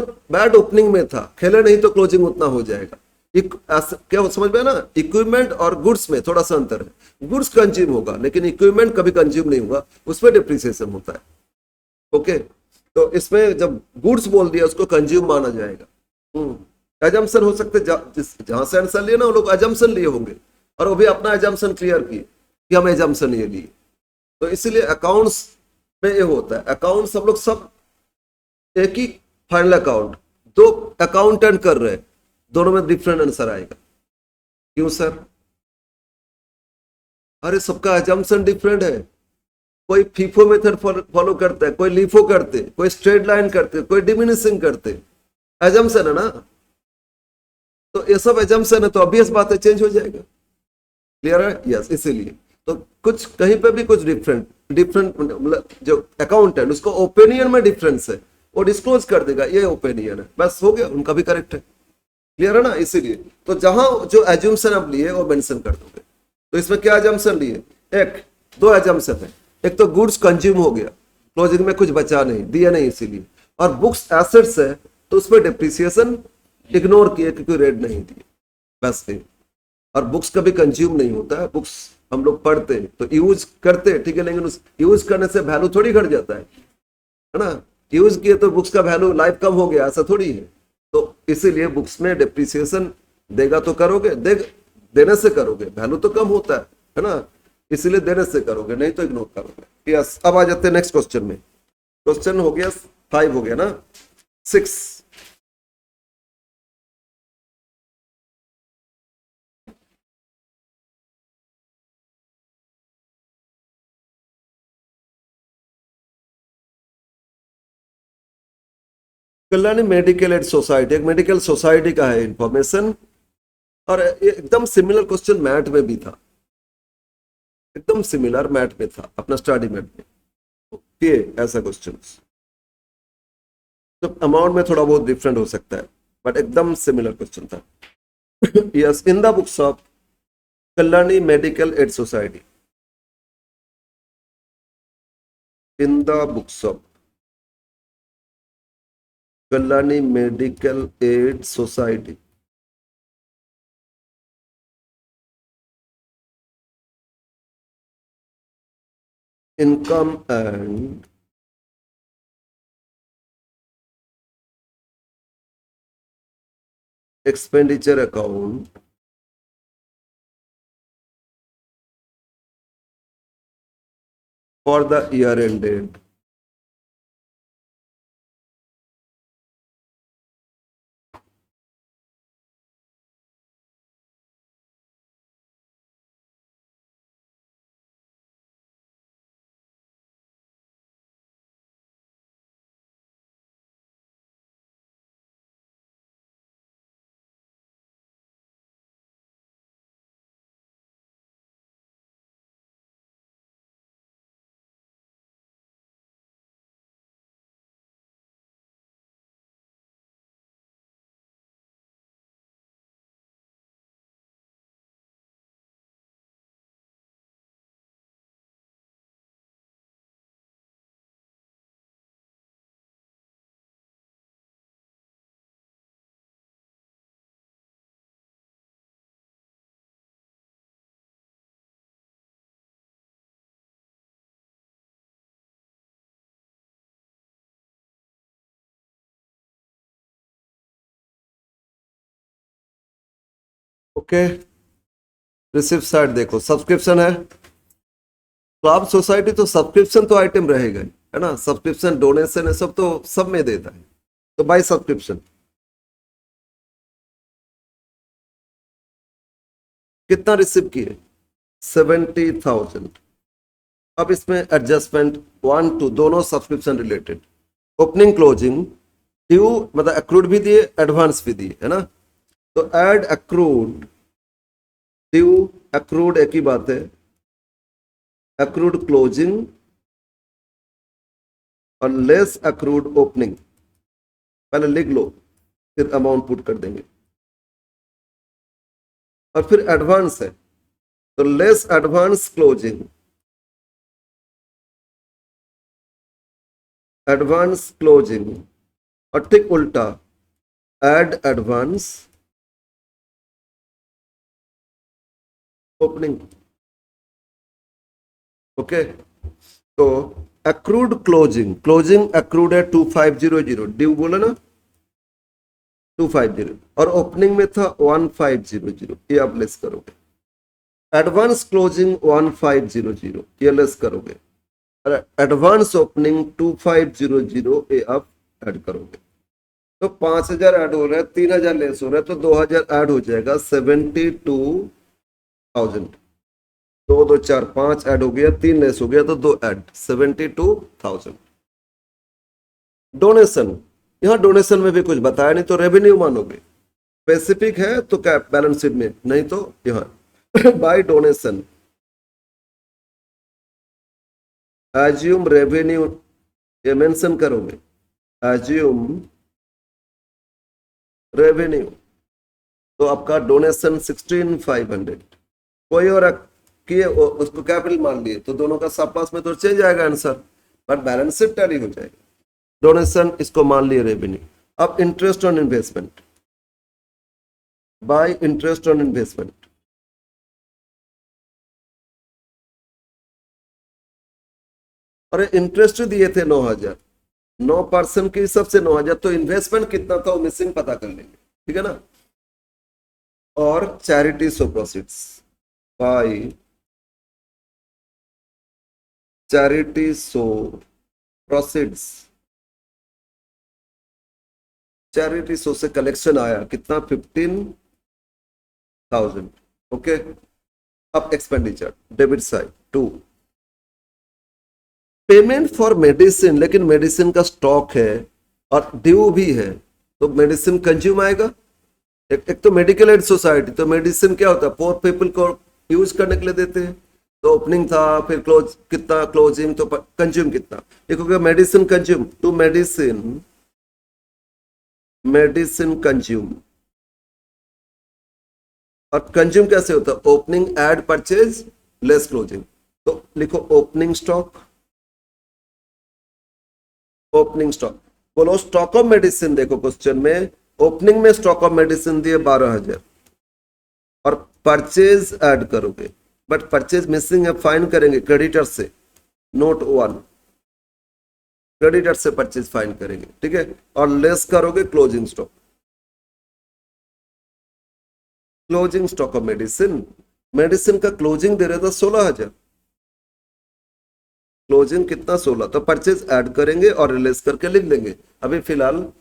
ओपनिंग में था, खेले नहीं तो क्लोजिंग उतना हो जाएगा। क्या समझ में ना? इक्विपमेंट और गुड्स में थोड़ा सा अंतर है। गुड्स कंज्यूम होगा लेकिन इक्विपमेंट कभी कंज्यूम नहीं होगा, उसमें डिप्रिसिएशन होता है। ओके, तो इसमें जब गुड्स बोल दिया उसको कंज्यूम माना जाएगा। एजम्पशन हो सकते, जहां से आंसर लिए ना वो लोग एजम्पशन लिए होंगे, और वो भी अपना एजम्पशन क्लियर किए कि हम एजम्पशन ये लिए। तो इसीलिए अकाउंट्स में ये होता है, अकाउंट्स हम लोग सब एक ही फाइनल अकाउंट, दो अकाउंटेंट कर रहे हैं, दोनों में डिफरेंट आंसर आएगा। क्यों सर? अरे सबका एजम्पशन डिफरेंट है। कोई फीफो मेथड फॉलो करता है, कोई लीफो करते, कोई स्ट्रेट लाइन करते, कोई डिमिनिशिंग करते। एजम्पशन है ना, तो ये सब एजम्पशन है, तो ऑब्वियस बात है चेंज हो जाएगा। क्लियर है? यस, इसीलिए तो कुछ कहीं पे भी कुछ डिफरेंट मतलब जो अकाउंटेंट उसको ओपिनियन में डिफरेंस है, वो डिस्क्लोज कर देगा ये ओपिनियन है, बस हो गया, उनका भी करेक्ट है। क्लियर है ना, इसीलिए तो जहां जो एज्यूम्शन आप लिए वो मेंशन कर दोगे। तो इसमें क्या एजम्पशन लिए, एक दो एजम्पशन है, एक तो गुड्स कंज्यूम हो गया, क्लोजिंग में कुछ बचा नहीं, दिया नहीं इसीलिए, और बुक्स एसेट्स है तो उसमें डिप्रिसिएशन इग्नोर किए क्योंकि रेट नहीं दिए, बस नहीं। और बुक्स कभी कंज्यूम नहीं होता है, बुक्स हम लोग पढ़ते हैं तो यूज करते हैं, ठीक है, लेकिन उस यूज करने से वैल्यू थोड़ी घट जाता है ना, यूज किए तो बुक्स का वैल्यू लाइफ कम हो गया, ऐसा थोड़ी है। तो इसीलिए बुक्स में डिप्रिसिएशन देगा तो करोगे, देने से करोगे, वैल्यू तो कम होता है ना, इसीलिए देने से करोगे, नहीं तो इग्नोर करोगे। यस, अब आ जाते हैं नेक्स्ट क्वेश्चन में। क्वेश्चन हो गया 5 हो गया ना, 6। कल्याणी मेडिकल एड सोसाइटी, एक मेडिकल सोसाइटी का है इंफॉर्मेशन, और ये एकदम सिमिलर क्वेश्चन मैथ में भी था, एकदम सिमिलर मैथ में था, अपना स्टडी मैथ में ये ऐसा क्वेश्चन। तो अमाउंट में थोड़ा बहुत डिफरेंट हो सकता है, बट एकदम सिमिलर क्वेश्चन था। Yes, in the books of Kalyani medical aid society, in the books of Kalyani medical aid society, income and expenditure account for the year ended okay. Receipt side देखो, सब्सक्रिप्शन है, क्लब सोसाइटी तो सब्सक्रिप्शन तो आइटम रहेगा ही, है ना, सब्सक्रिप्शन डोनेशन है सब तो सब में देता है, तो बाय सब्सक्रिप्शन कितना रिसीव किए, 70,000। अब इसमें एडजस्टमेंट 1 2 दोनों subscription related, opening closing due, मतलब अक्रूड भी दिए एडवांस भी दिए, है ना, तो एड अक्रूड ड्यू, अक्रूड एक ही बात है, अक्रूड क्लोजिंग और लेस अक्रूड ओपनिंग, पहले लिख लो फिर अमाउंट पुट कर देंगे, और फिर एडवांस है तो less advance closing, advance closing, और ठीक उल्टा एड एडवांस ओपनिंग। ओके, तो अक्रूड क्लोजिंग, क्लोजिंग अक्रूड है 2500, ड्यू बोला ना 250, और ओपनिंग में था 1500, ये आप लेस करोगे, एडवांस क्लोजिंग 1500 ये लेस करोगे, और एडवांस ओपनिंग 2500 ये आप ऐड करोगे, तो 5000 ऐड हो रहा है, 3000 लेस हो रहा है, तो 2000 ऐड हो जाएगा, 72,000। 2 2 4 5 ऐड हो गया, 3 लेस हो गया तो 2 ऐड, 72,000। डोनेशन, यहाँ डोनेशन में भी कुछ बताया नहीं तो रेवेन्यू मानोगे, स्पेसिफिक है तो क्या बैलेंस शीट में, नहीं तो यहाँ बाय डोनेशन एज्यूम रेवेन्यू, ये मेंशन करोगे, एज्यूम रेवेन्यू तो आपका डोनेशन 16,500, कोई और किए उसको कैपिटल मान लिए तो दोनों का सब पास में तो चेंज आएगा answer, but balance sheet tally हो जाएगा। डोनेशन इसको मान लिए रेवेन्यू। अब interest on investment, bye interest on investment, अरे इंटरेस्ट दिए थे 9,000, 9% के हिसाब से 9,000, तो इन्वेस्टमेंट कितना था वो मिसिंग पता कर लेंगे, ठीक है ना। और चैरिटी सो प्रोसीड्स बाय चैरिटी सो प्रोसीड्स, चैरिटी सो से कलेक्शन आया कितना 15,000, ओके। अब expenditure debit side 2, payment for medicine, लेकिन मेडिसिन का स्टॉक है और ड्यू भी है, तो मेडिसिन कंज्यूम आएगा। एक तो मेडिकल एड सोसाइटी, तो मेडिसिन क्या होता है पोर पीपल को यूज करने के लिए देते हैं, तो ओपनिंग था फिर क्लोज कितना, क्लोजिंग तो कंज्यूम कितना, देखोगे medicine consume to medicine, medicine consume, और कंज्यूम कैसे होता है opening add purchase less closing, तो लिखो ओपनिंग स्टॉक, ओपनिंग स्टॉक। बोलो स्टॉक ऑफ मेडिसिन, देखो क्वेश्चन में ओपनिंग में स्टॉक ऑफ मेडिसिन दिए 12,000 और परचेज ऐड करोगे, बट परचेज मिसिंग है, फाइन करेंगे क्रेडिटर से, नोट 1, क्रेडिटर से परचेज फाइन करेंगे, ठीक है, और लेस करोगे closing stock, closing stock of medicine, medicine का क्लोजिंग दे रहे था 16,000, क्लोजिंग कितना 16, तो परचेज ऐड करेंगे और रिलेस करके लिख देंगे। अभी फिलहाल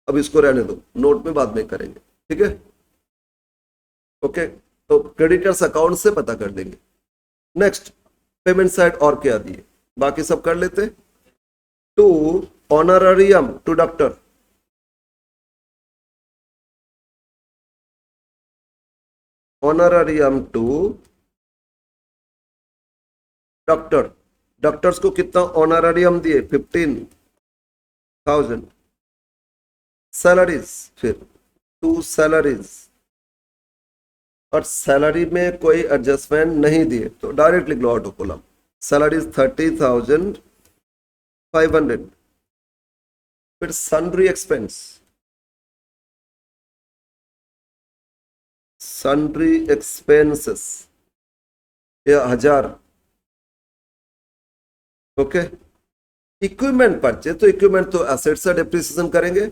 अब इसको रहने दो, नोट में बाद में करेंगे, ठीक है, ओके। तो क्रेडिटर्स अकाउंट से पता कर देंगे। नेक्स्ट पेमेंट साइड और क्या दिए, बाकी सब कर लेते। To honorarium to doctor, honorarium to doctor, doctors को कितना ऑनररियम दिए 15,000, सैलरीज फिर टू सैलरीज, और सैलरी में कोई एडजस्टमेंट नहीं दिए तो डायरेक्ट लिख लो ऑटो कॉलम, सैलरीज 30,500, फिर सन्ड्री एक्सपेंस, सन्ड्री एक्सपेंसेस ये 1,000, ओके। इक्विपमेंट परचेज, तो इक्विपमेंट तो एसेट से डिप्रिसिएशन करेंगे,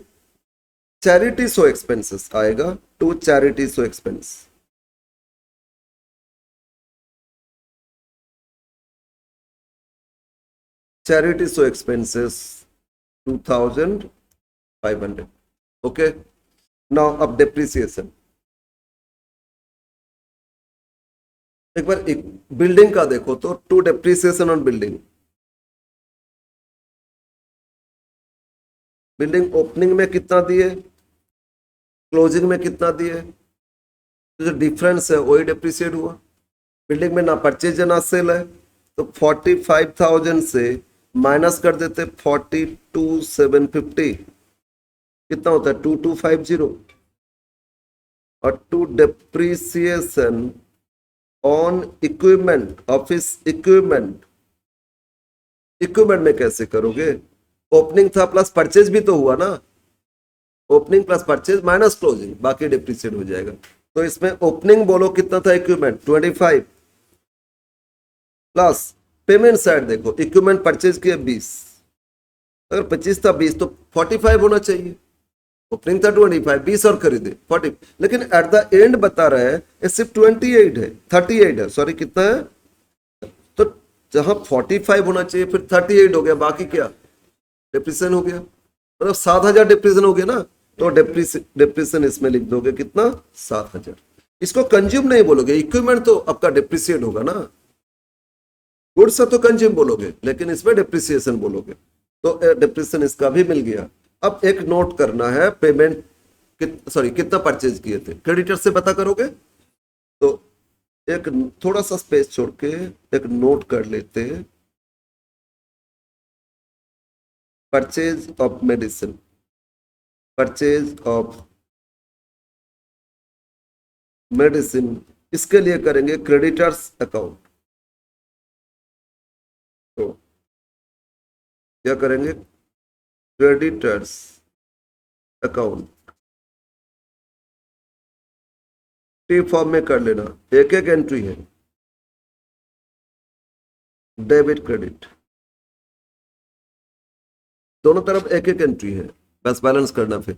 चैरिटी सो एक्सपेंसेस आएगा to charity so expense, charity so expenses 2,500, okay. Now अब डिप्रिसिएशन, एक बार एक बिल्डिंग का देखो तो to depreciation on building, building opening में कितना दिए, क्लोजिंग में कितना दिए, तो जो डिफरेंस है वही डिप्रिसिएट हुआ। बिल्डिंग में ना परचेज है ना सेल है, तो 45,000 से माइनस कर देते 42,750, कितना होता है 2250, और to depreciation on equipment, office equipment, equipment में कैसे करोगे, ओपनिंग था प्लस परचेज भी तो हुआ ना, opening plus purchase minus closing, बाकी डिप्रिसिएट हो जाएगा। तो इसमें ओपनिंग बोलो कितना था इक्विपमेंट 25, प्लस पेमेंट साइड देखो इक्विपमेंट परचेज किए 20, अगर 25 था 20 तो 45 होना चाहिए, ओपनिंग था 25, 20 और खरीदे 40, लेकिन एट द एंड बता रहे हैं ये सिर्फ 28 है, 38 है, सॉरी कितना है, तो जहां 45 होना चाहिए फिर 38 हो गया, बाकी क्या डिप्रिसिएशन हो गया, मतलब 7,000 डिप्रिसिएशन हो गया ना, तो डिप्रिसिएशन इसमें लिख दोगे कितना 7,000, इसको कंज्यूम नहीं बोलोगे, इक्विपमेंट तो आपका डिप्रिसिएट होगा ना, गुड्स तो कंज्यूम बोलोगे लेकिन इसमें डिप्रिसिएशन बोलोगे, तो डिप्रिसिएशन इसका भी मिल गया। अब एक नोट करना है, पेमेंट सॉरी कितना परचेज किए थे, क्रेडिटर से पता करोगे, तो एक थोड़ा सा स्पेस छोड़ के एक नोट कर लेते, purchase of medicine, purchase of medicine, इसके लिए करेंगे क्रेडिटर्स अकाउंट। तो क्या करेंगे, क्रेडिटर्स अकाउंट टी फॉर्म में कर लेना, एक एक एंट्री है, डेबिट क्रेडिट दोनों तरफ एक एक एंट्री है, बस बैलेंस करना। फिर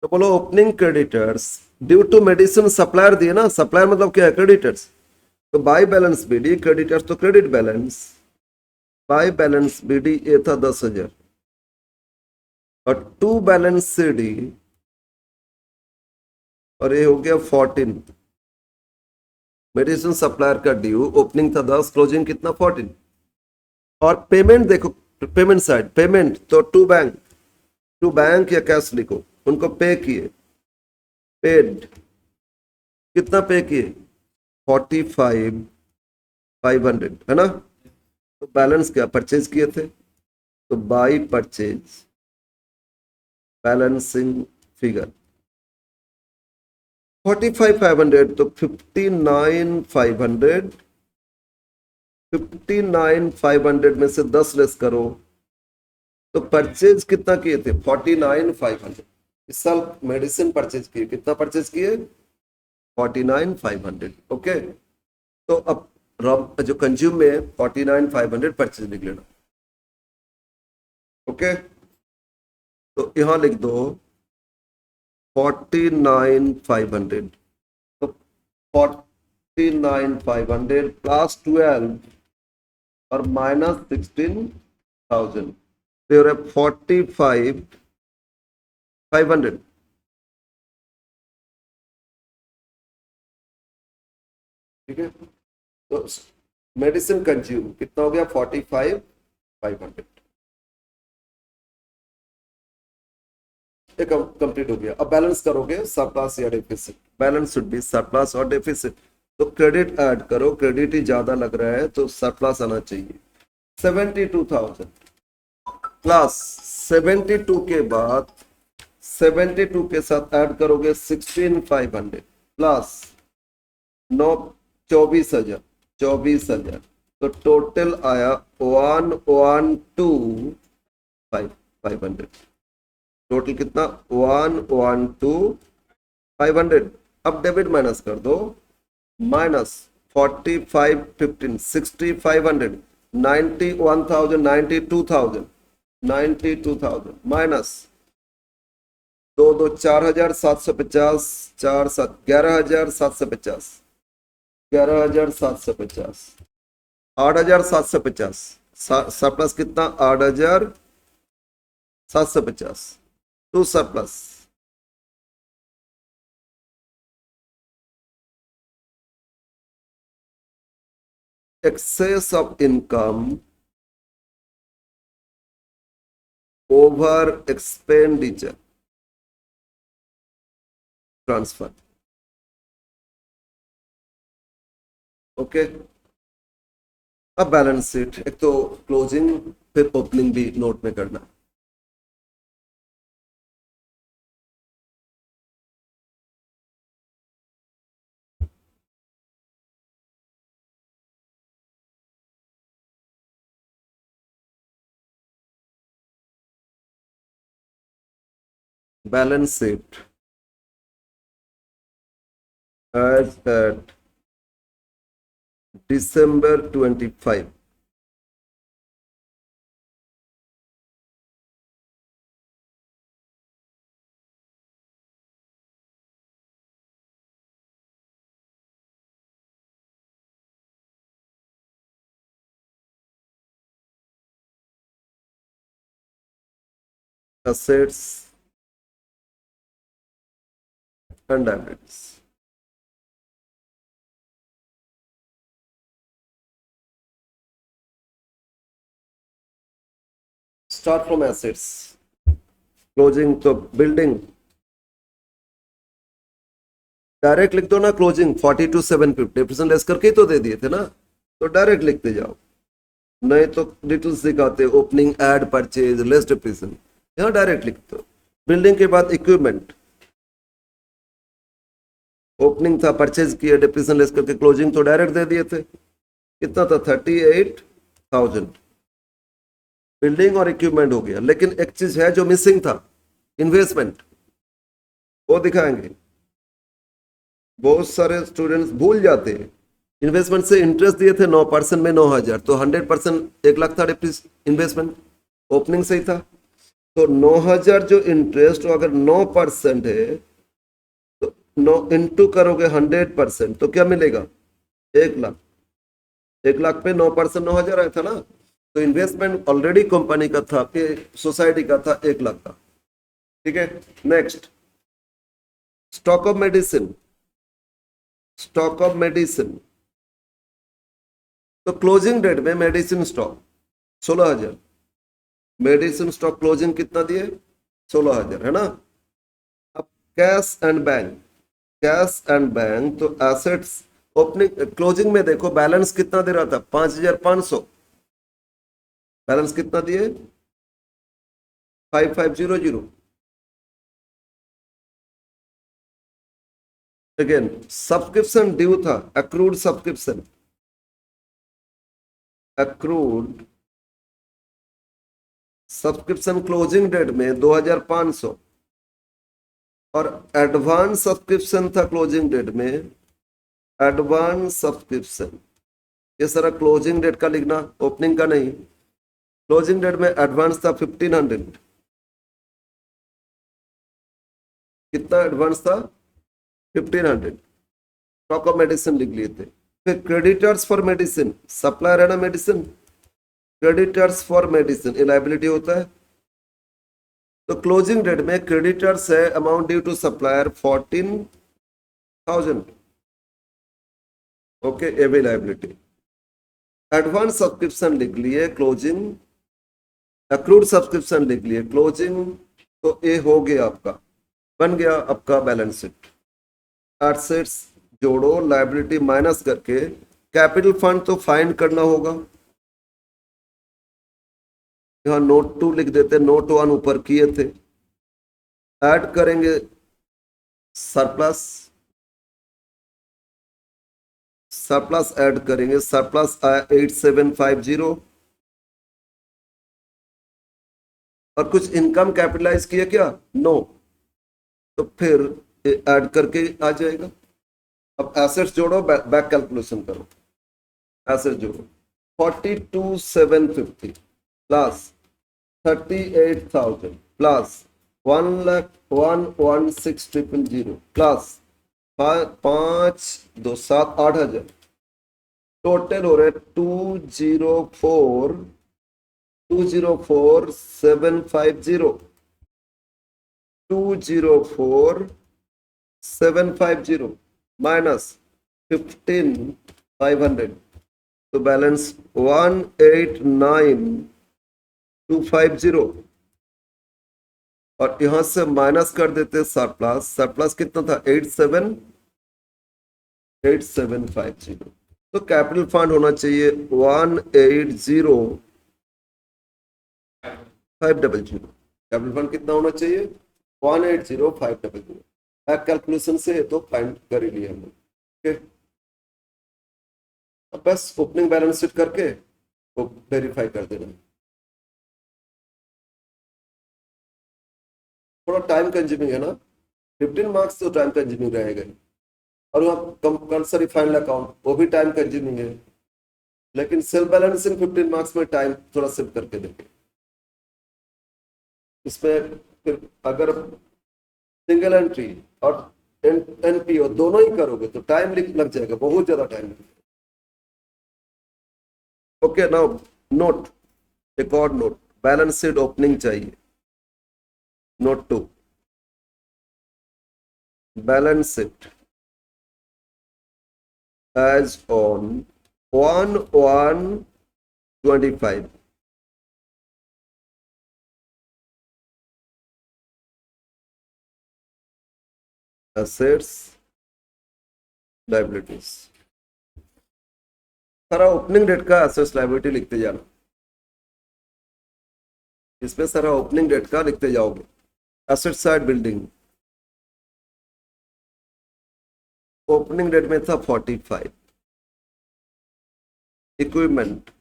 तो बोलो opening creditors due to medicine, supplier दिए ना, सप्लायर मतलब क्या है, क्रेडिटर्स। तो बाय बैलेंस बीडी, क्रेडिटर्स तो credit balance, by balance BD ये था 10,000 और टू बैलेंस सीडी और ये हो गया 14। मेडिसिन सप्लायर का ड्यू ओपनिंग था 10, क्लोजिंग कितना 14। और पेमेंट देखो, पेमेंट साइड, पेमेंट तो टू बैंक या कैश लिखो, उनको पे किए, पेड, कितना पे किए 45,500 है ना। तो बैलेंस क्या, परचेज किए थे, तो बाई परचेज बैलेंसिंग फिगर 45,500, तो 59,500, 59,500 में से 10 लेस करो, तो परचेज कितना किए थे 49,500। इस साल मेडिसिन परचेज किए, कितना परचेज किए 49,500। ओके, तो अब जो कंज्यूम में 49,500 परचेज लिख लेना। ओके, तो यहां लिख दो 49,500, तो 49,500 प्लस 12 और माइनस 16,000, तो 45,500। ठीक है, तो मेडिसिन कंज्यूम कितना हो गया 45,500, कंप्लीट हो गया। अब बैलेंस करोगे सरप्लस या deficit, balance should be surplus और डेफिसिट। तो क्रेडिट ऐड करो, क्रेडिट ही ज्यादा लग रहा है तो सरप्लस आना चाहिए 72,000 प्लस 72 के बाद 72 के साथ ऐड करोगे 16,500 प्लस 9, 24,000, 24,000, तो टोटल आया 112,500। टोटल कितना 112,500। अब डेबिट माइनस कर दो, माइनस 45,15, 6,500, 91,000, 92,000, 92,000 माइनस 4,750, 4,7, 11,750, 11,750, 8,750, सरप्लस कितना 8,750, to surplus excess of income over expenditure transfer। Okay, अब बैलेंस शीट, एक तो क्लोजिंग फिर ओपनिंग भी नोट में करना। बैलेंस sheet as at December 25, assets and liabilities। Start from assets, closing तो बिल्डिंग, डायरेक्ट लिख दो ना, क्लोजिंग 42,750 लेस करके ही तो दे दिए थे ना, तो डायरेक्ट लिखते जाओ, नहीं तो डिटेल्स दिखाते opening add purchase less depression, यहाँ डायरेक्ट लिखते हो। बिल्डिंग के बाद इक्विपमेंट, ओपनिंग था, परचेज किया, डिप्रीशिएशन लेस करके, क्लोजिंग तो डायरेक्ट दे दिए थे। कितना था? 38,000। बिल्डिंग और इक्विपमेंट हो गया, लेकिन एक चीज है जो मिसिंग था, इन्वेस्टमेंट, वो दिखाएंगे। बहुत सारे स्टूडेंट्स भूल जाते हैं। इन्वेस्टमेंट से इंटरेस्ट दिए थे 9% में 9,000, तो 100% 1 लाख था इन्वेस्टमेंट, ओपनिंग से ही था। तो 9,000 जो इंटरेस्ट, अगर 9% है तो 9 इंटू करोगे 100%, तो क्या मिलेगा? 1 लाख। 1 लाख पे 9% 9,000 आया था ना। तो इन्वेस्टमेंट ऑलरेडी कंपनी का था, सोसाइटी का था 1 लाख का। ठीक है, next, stock of medicine. Stock of medicine, तो क्लोजिंग डेट में medicine stock 16,000। Medicine stock closing कितना दिए? 16,000, है ना। अब cash and bank, cash and bank, तो एसेट्स ओपनिंग क्लोजिंग में देखो बैलेंस कितना दे रहा था? 5,500। बैलेंस कितना दिए? 5,500। अगेन सब्सक्रिप्शन ड्यू था, accrued subscription, accrued subscription closing date में 2,500, और एडवांस सब्सक्रिप्शन था क्लोजिंग डेट में, एडवांस सब्सक्रिप्शन। ये सारा क्लोजिंग डेट का लिखना, ओपनिंग का नहीं। क्लोजिंग डेट में एडवांस था 1,500। कितना एडवांस था? 1,500। स्टॉक ऑफ मेडिसिन लिख लिए थे। फिर क्रेडिटर्स फॉर मेडिसिन, सप्लायर है ना मेडिसिन, क्रेडिटर्स फॉर मेडिसिन ये लायबिलिटी होता है। तो क्लोजिंग डेट में क्रेडिटर्स है amount due to supplier 14,000। Okay, ये भी लायबिलिटी। एडवांस सब्सक्रिप्शन लिख लिए क्लोजिंग, अक्रूड सब्सक्रिप्शन लिख लिए क्लोजिंग, तो ये हो गया आपका, बन गया आपका बैलेंस शीट। एसेट्स जोड़ो, लायबिलिटी माइनस करके कैपिटल फंड तो फाइंड करना होगा। यहां नोट 2 लिख देते, नोट 1 ऊपर किए थे। ऐड करेंगे सरप्लस, सरप्लस ऐड करेंगे, सरप्लस आया 8,750। और कुछ इनकम कैपिटलाइज किया क्या? नो। तो फिर ऐड करके आ जाएगा। अब एसेट्स जोड़ो, बैक कैलकुलेशन करो। एसेट्स जोड़ो, 42,750 प्लस 38,000 प्लस 1,01,16,000 प्लस 5,2,7,8,000, टोटल हो रहे 204,750, 204,750 माइनस 15,500, तो बैलेंस 1,89,250। और यहां से माइनस कर देते सरप्लस, सरप्लस कितना था? 8,750। तो कैपिटल फंड होना चाहिए 1,80,500। कैपिटल फंड कितना होना चाहिए? 1,80,500। बैक कैलकुलेशन से तो फाइंड कर ही लिया हमने। ओके, अब बस ओपनिंग बैलेंस शीट करके तो वेरीफाई कर देना। थोड़ा टाइम कंज्यूमिंग है ना, 15 मार्क्स तो टाइम कंज्यूमिंग रहेगा ही। और वहाँ कंपल्सरी फाइनल अकाउंट, वो भी टाइम कंज्यूमिंग है। लेकिन सेल्फ बैलेंसिंग 15 मार्क्स में टाइम थोड़ा सेव करके देंगे। इसमें फिर अगर सिंगल एंट्री और एनपीओ दोनों ही करोगे तो टाइम लग जाएगा, बहुत ज्यादा टाइम लग जाएगा। ओके, नाउ नोट, एक और नोट, बैलेंस शीट ओपनिंग चाहिए। Note 2, balance sheet as on 1/1/25, assets, liabilities. सारा ओपनिंग डेट का एसेट्स लायबिलिटी लिखते जाना, इसमें सारा ओपनिंग डेट का लिखते जाओगे। Asset side building, opening date में था 45। इक्विपमेंट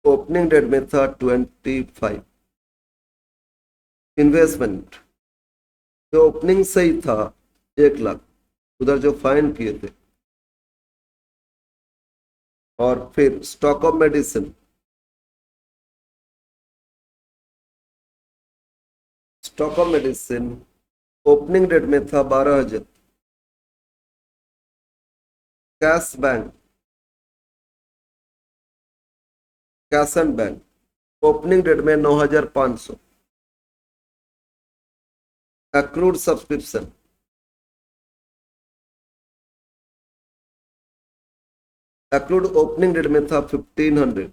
ओपनिंग डेट में था 25। इन्वेस्टमेंट जो ओपनिंग से ही था 1 लाख, उधर जो फाइन किए थे। और फिर stock of medicine, stock of medicine opening date में था 12,000। Cash bank, cash and bank opening date में 9,500। Accrued subscription, accrued opening date में था 1,500।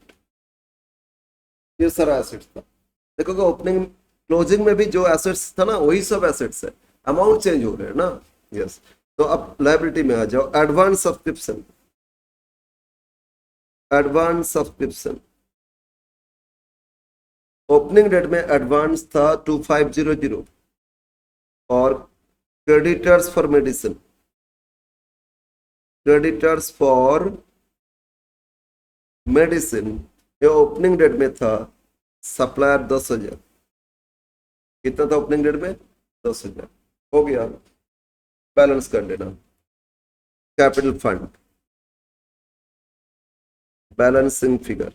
ये सारा एसेट्स था। देखोगे ओपनिंग क्लोजिंग में भी जो एसेट्स था ना वही सब एसेट्स है, अमाउंट चेंज हो रहे हैं ना। यस। तो अब लाइबिलिटी में आ जाओ। Advance subscription, advance subscription opening date में एडवांस था 2,500। और creditors for medicine, creditors for medicine ये ओपनिंग डेट में था सप्लायर 10,000। कितना था ओपनिंग डेट में? 10,000। हो गया, बैलेंस कर लेना। कैपिटल फंड बैलेंसिंग फिगर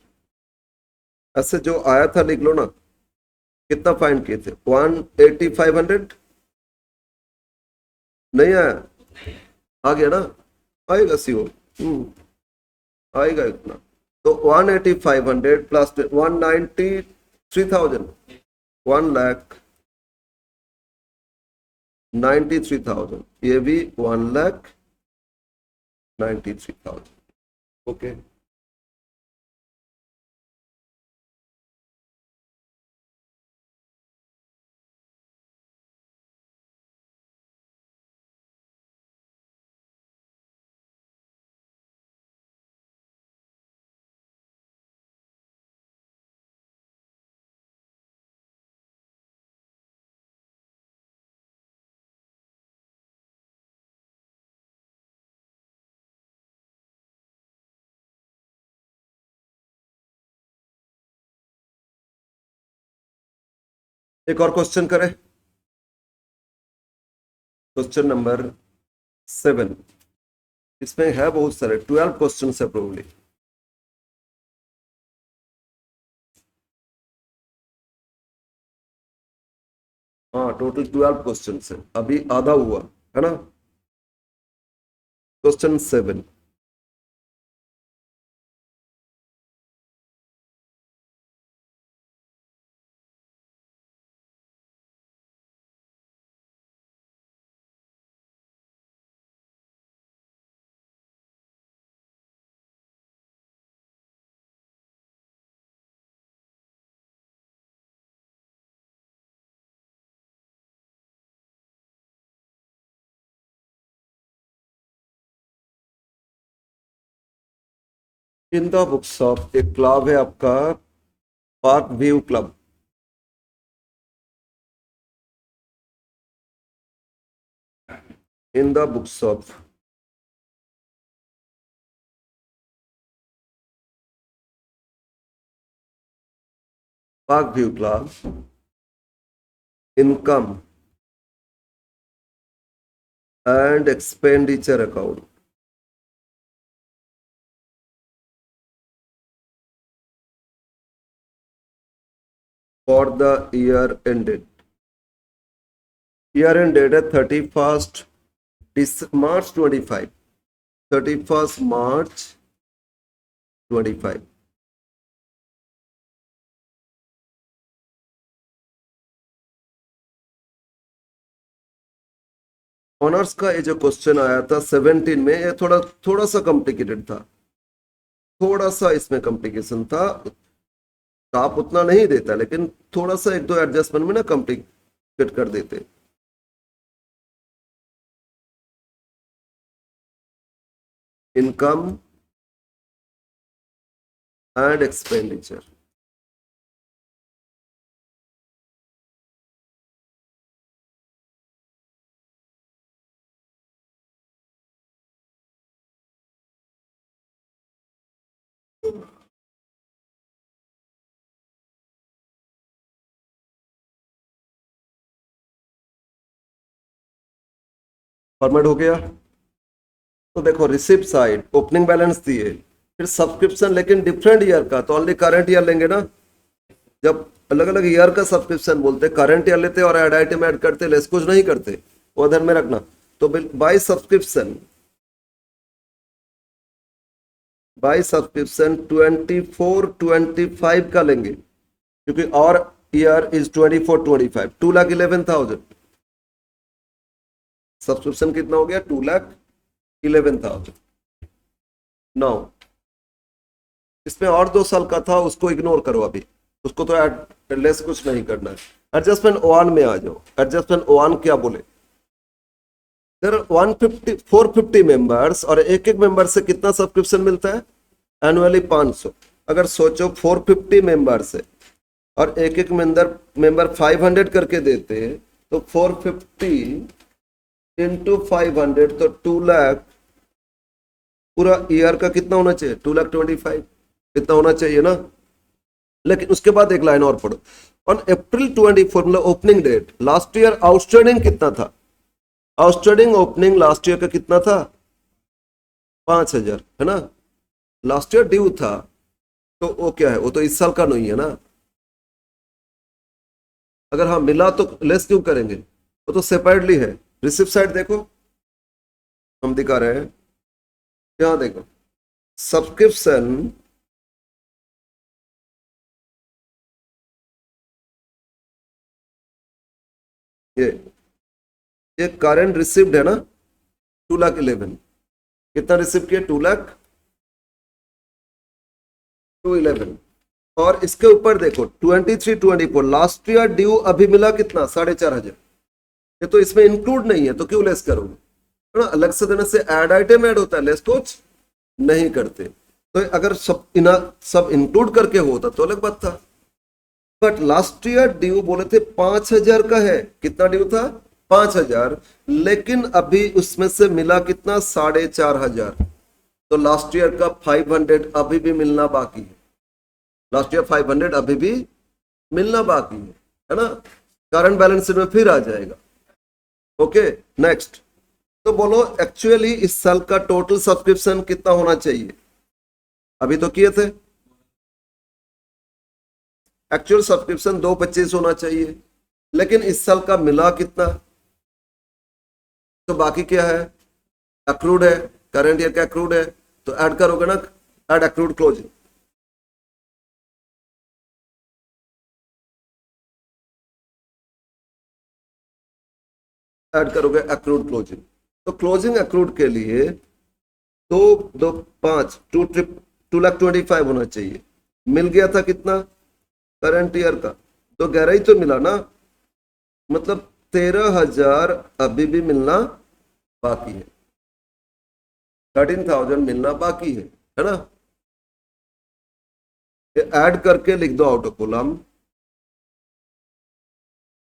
ऐसे जो आया था लिख लो ना। कितना फाइंड किए थे? 180,500 नहीं आया? आ गया ना? आएगा सीओ। आएगा इतना। तो 180,500 प्लस 193,000, 1,93,000, ये भी 1,93,000। ओके। एक और क्वेश्चन करें। Question number 7। इसमें है बहुत सारे, 12 क्वेश्चन है प्रोबेबली। हाँ, टोटल 12 क्वेश्चन है, अभी आधा हुआ है ना। Question 7। In the book shop एक क्लब है आपका, park view club. In the book shop park view club income and expenditure account for the year ended. Year end date है 31st मार्च 25, 31st मार्च 25। ऑनर्स का ये जो क्वेश्चन आया था 17 में, ये थोड़ा थोड़ा सा कॉम्प्लिकेटेड था, थोड़ा सा इसमें कॉम्प्लिकेशन था। आप उतना नहीं देता लेकिन थोड़ा सा एक दो एडजस्टमेंट में ना कॉम्प्लिकेट कर देते। इनकम एंड एक्सपेंडिचर, फॉर्मेट हो गया। तो देखो रिसिप्ट साइड ओपनिंग बैलेंस दिए, फिर सब्सक्रिप्शन लेकिन डिफरेंट ईयर का, तो ओनली करंट ईयर लेंगे ना। जब अलग अलग ईयर का सब्सक्रिप्शन बोलते करंट ईयर लेते और ऐड आइटम ऐड करते, लेस कुछ नहीं करते, वो ध्यान में रखना। तो बाई सब्सक्रिप्शन 24-25 का लेंगे, क्योंकि और ईयर इज 24-25, 2,11,000। सब्सक्रिप्शन कितना हो गया? 2,11,000। नौ इसमें और 2 साल का था, उसको इग्नोर करो अभी, उसको तो एड लेस कुछ नहीं करना है। एडजस्टमेंट वन में आ जाओ। एडजस्टमेंट वन क्या बोले? सर 450 मेंबर्स और एक एक मेंबर से कितना सब्सक्रिप्शन मिलता है? एनुअली 500। अगर सोचो 450 मेंबर्स है और एक एक मेंबर 500 करके देते, तो 450 इंटू 500 तो 2 लाख। पूरा ईयर का कितना होना चाहिए? 2,25,000 कितना होना चाहिए ना। लेकिन उसके बाद एक लाइन और पढ़ो। ऑन अप्रैल 24 मतलब opening date, last year outstanding कितना था? आउटस्टैंडिंग ओपनिंग लास्ट ईयर का कितना था? 5,000 है ना। लास्ट ईयर ड्यू था, तो वो क्या है? वो तो इस साल का नहीं है ना। अगर हाँ मिला तो लेस क्यों करेंगे? वो तो सेपरेटली है। रिसिप्ट साइड देखो, हम दिखा रहे हैं, यहां देखो सब्सक्रिप्शन। ये ये करंट रिसिप्ट है ना, 2,11,000। कितना रिसिप्ट किया? 2,11,000। और इसके ऊपर देखो 23-24 लास्ट ईयर ड्यू अभी मिला कितना? 4,500। ये तो इसमें इंक्लूड नहीं है, तो क्यों लेस करोगे? है ना, अलग से देने से ऐड आइटम ऐड होता है, लेस कुछ नहीं करते। तो अगर सब इंक्लूड करके होता तो अलग बात था। बट लास्ट ईयर ड्यू बोले थे 5,000 का है। कितना ड्यू था? 5,000। लेकिन अभी उसमें से मिला कितना? 4,500। तो लास्ट ईयर का 500 अभी भी मिलना बाकी है। लास्ट ईयर 500 अभी भी मिलना बाकी है ना। करंट बैलेंस में फिर आ जाएगा। Okay next. तो बोलो एक्चुअली इस साल का टोटल सब्सक्रिप्शन कितना होना चाहिए? अभी तो किए थे। एक्चुअल सब्सक्रिप्शन 2,25 होना चाहिए, लेकिन इस साल का मिला कितना? तो बाकी क्या है? अक्रूड है, करंट ईयर का अक्रूड है, तो ऐड करोगे ना। Add accrued closing. ऐड करोगे अक्रूड क्लोजिंग। तो क्लोजिंग अक्रूड के लिए दो दो 5 2,25,000 होना चाहिए। मिल गया था कितना? करंट ईयर का तो 11 ही तो मिला ना, मतलब 13,000 अभी भी मिलना बाकी है। 13,000 मिलना बाकी है ना। ऐड करके लिख दो आउट ऑफ कॉलम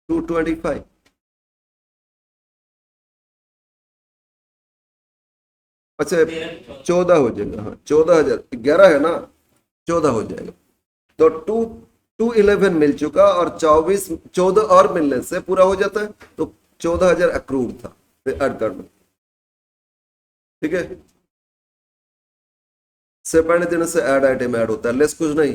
225। अच्छा 14 हो जाएगा, हाँ 14,000, 11 है ना, 14 हो जाएगा। तो 211 मिल चुका और 14 और मिलने से पूरा हो जाता है। तो 14,000 अक्रूड था, ऐड कर दो। ठीक है, से पहले दिन से ऐड आइटम ऐड होता है, लेस कुछ नहीं।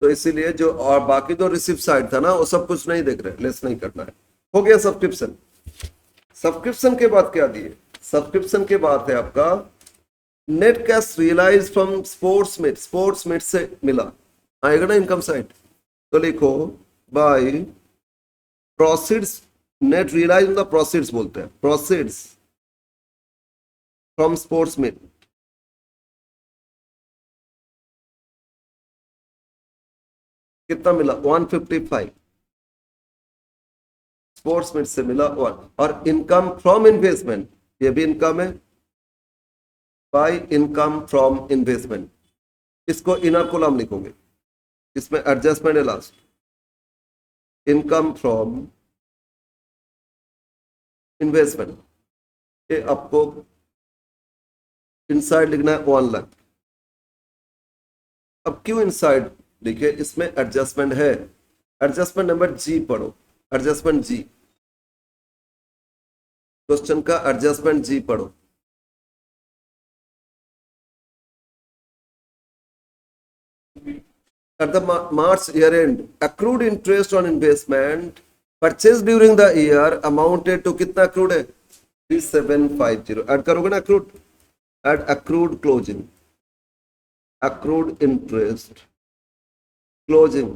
तो इसीलिए जो और बाकी तो रिसिप्ट साइड था ना, वो सब कुछ नहीं देख रहे, लेस नहीं करना है। हो गया सब्सक्रिप्शन। सब्सक्रिप्शन के बाद क्या दिए? सब्सक्रिप्शन के बाद है आपका net cash realise from sports meet. Sports meet से मिला, आएगा ना इनकम साइड। तो लिखो बाय प्रोसीड्स, नेट रियलाइज मतलब प्रोसीड्स बोलते हैं, प्रोसीड्स फ्रॉम स्पोर्ट्स मीट। कितना मिला? 155। स्पोर्ट्स मीट से मिला 1। और इनकम फ्रॉम इन्वेस्टमेंट, ये भी इनकम है, बाय इनकम फ्रॉम इन्वेस्टमेंट। इसको इनर कॉलम लिखोगे, इसमें एडजस्टमेंट है लास्ट। इनकम फ्रॉम इन्वेस्टमेंट, ये आपको इनसाइड लिखना है 1 लाख। अब क्यों इनसाइड लिखे? इसमें एडजस्टमेंट है। एडजस्टमेंट नंबर जी पढ़ो, एडजस्टमेंट जी। क्वेश्चन का एडजस्टमेंट जी पढ़ो। At the March year end, accrued interest on investment purchased during the year amounted to कितना accrued है 3750। ऐड करोगे ना accrued, add accrued closing, accrued interest closing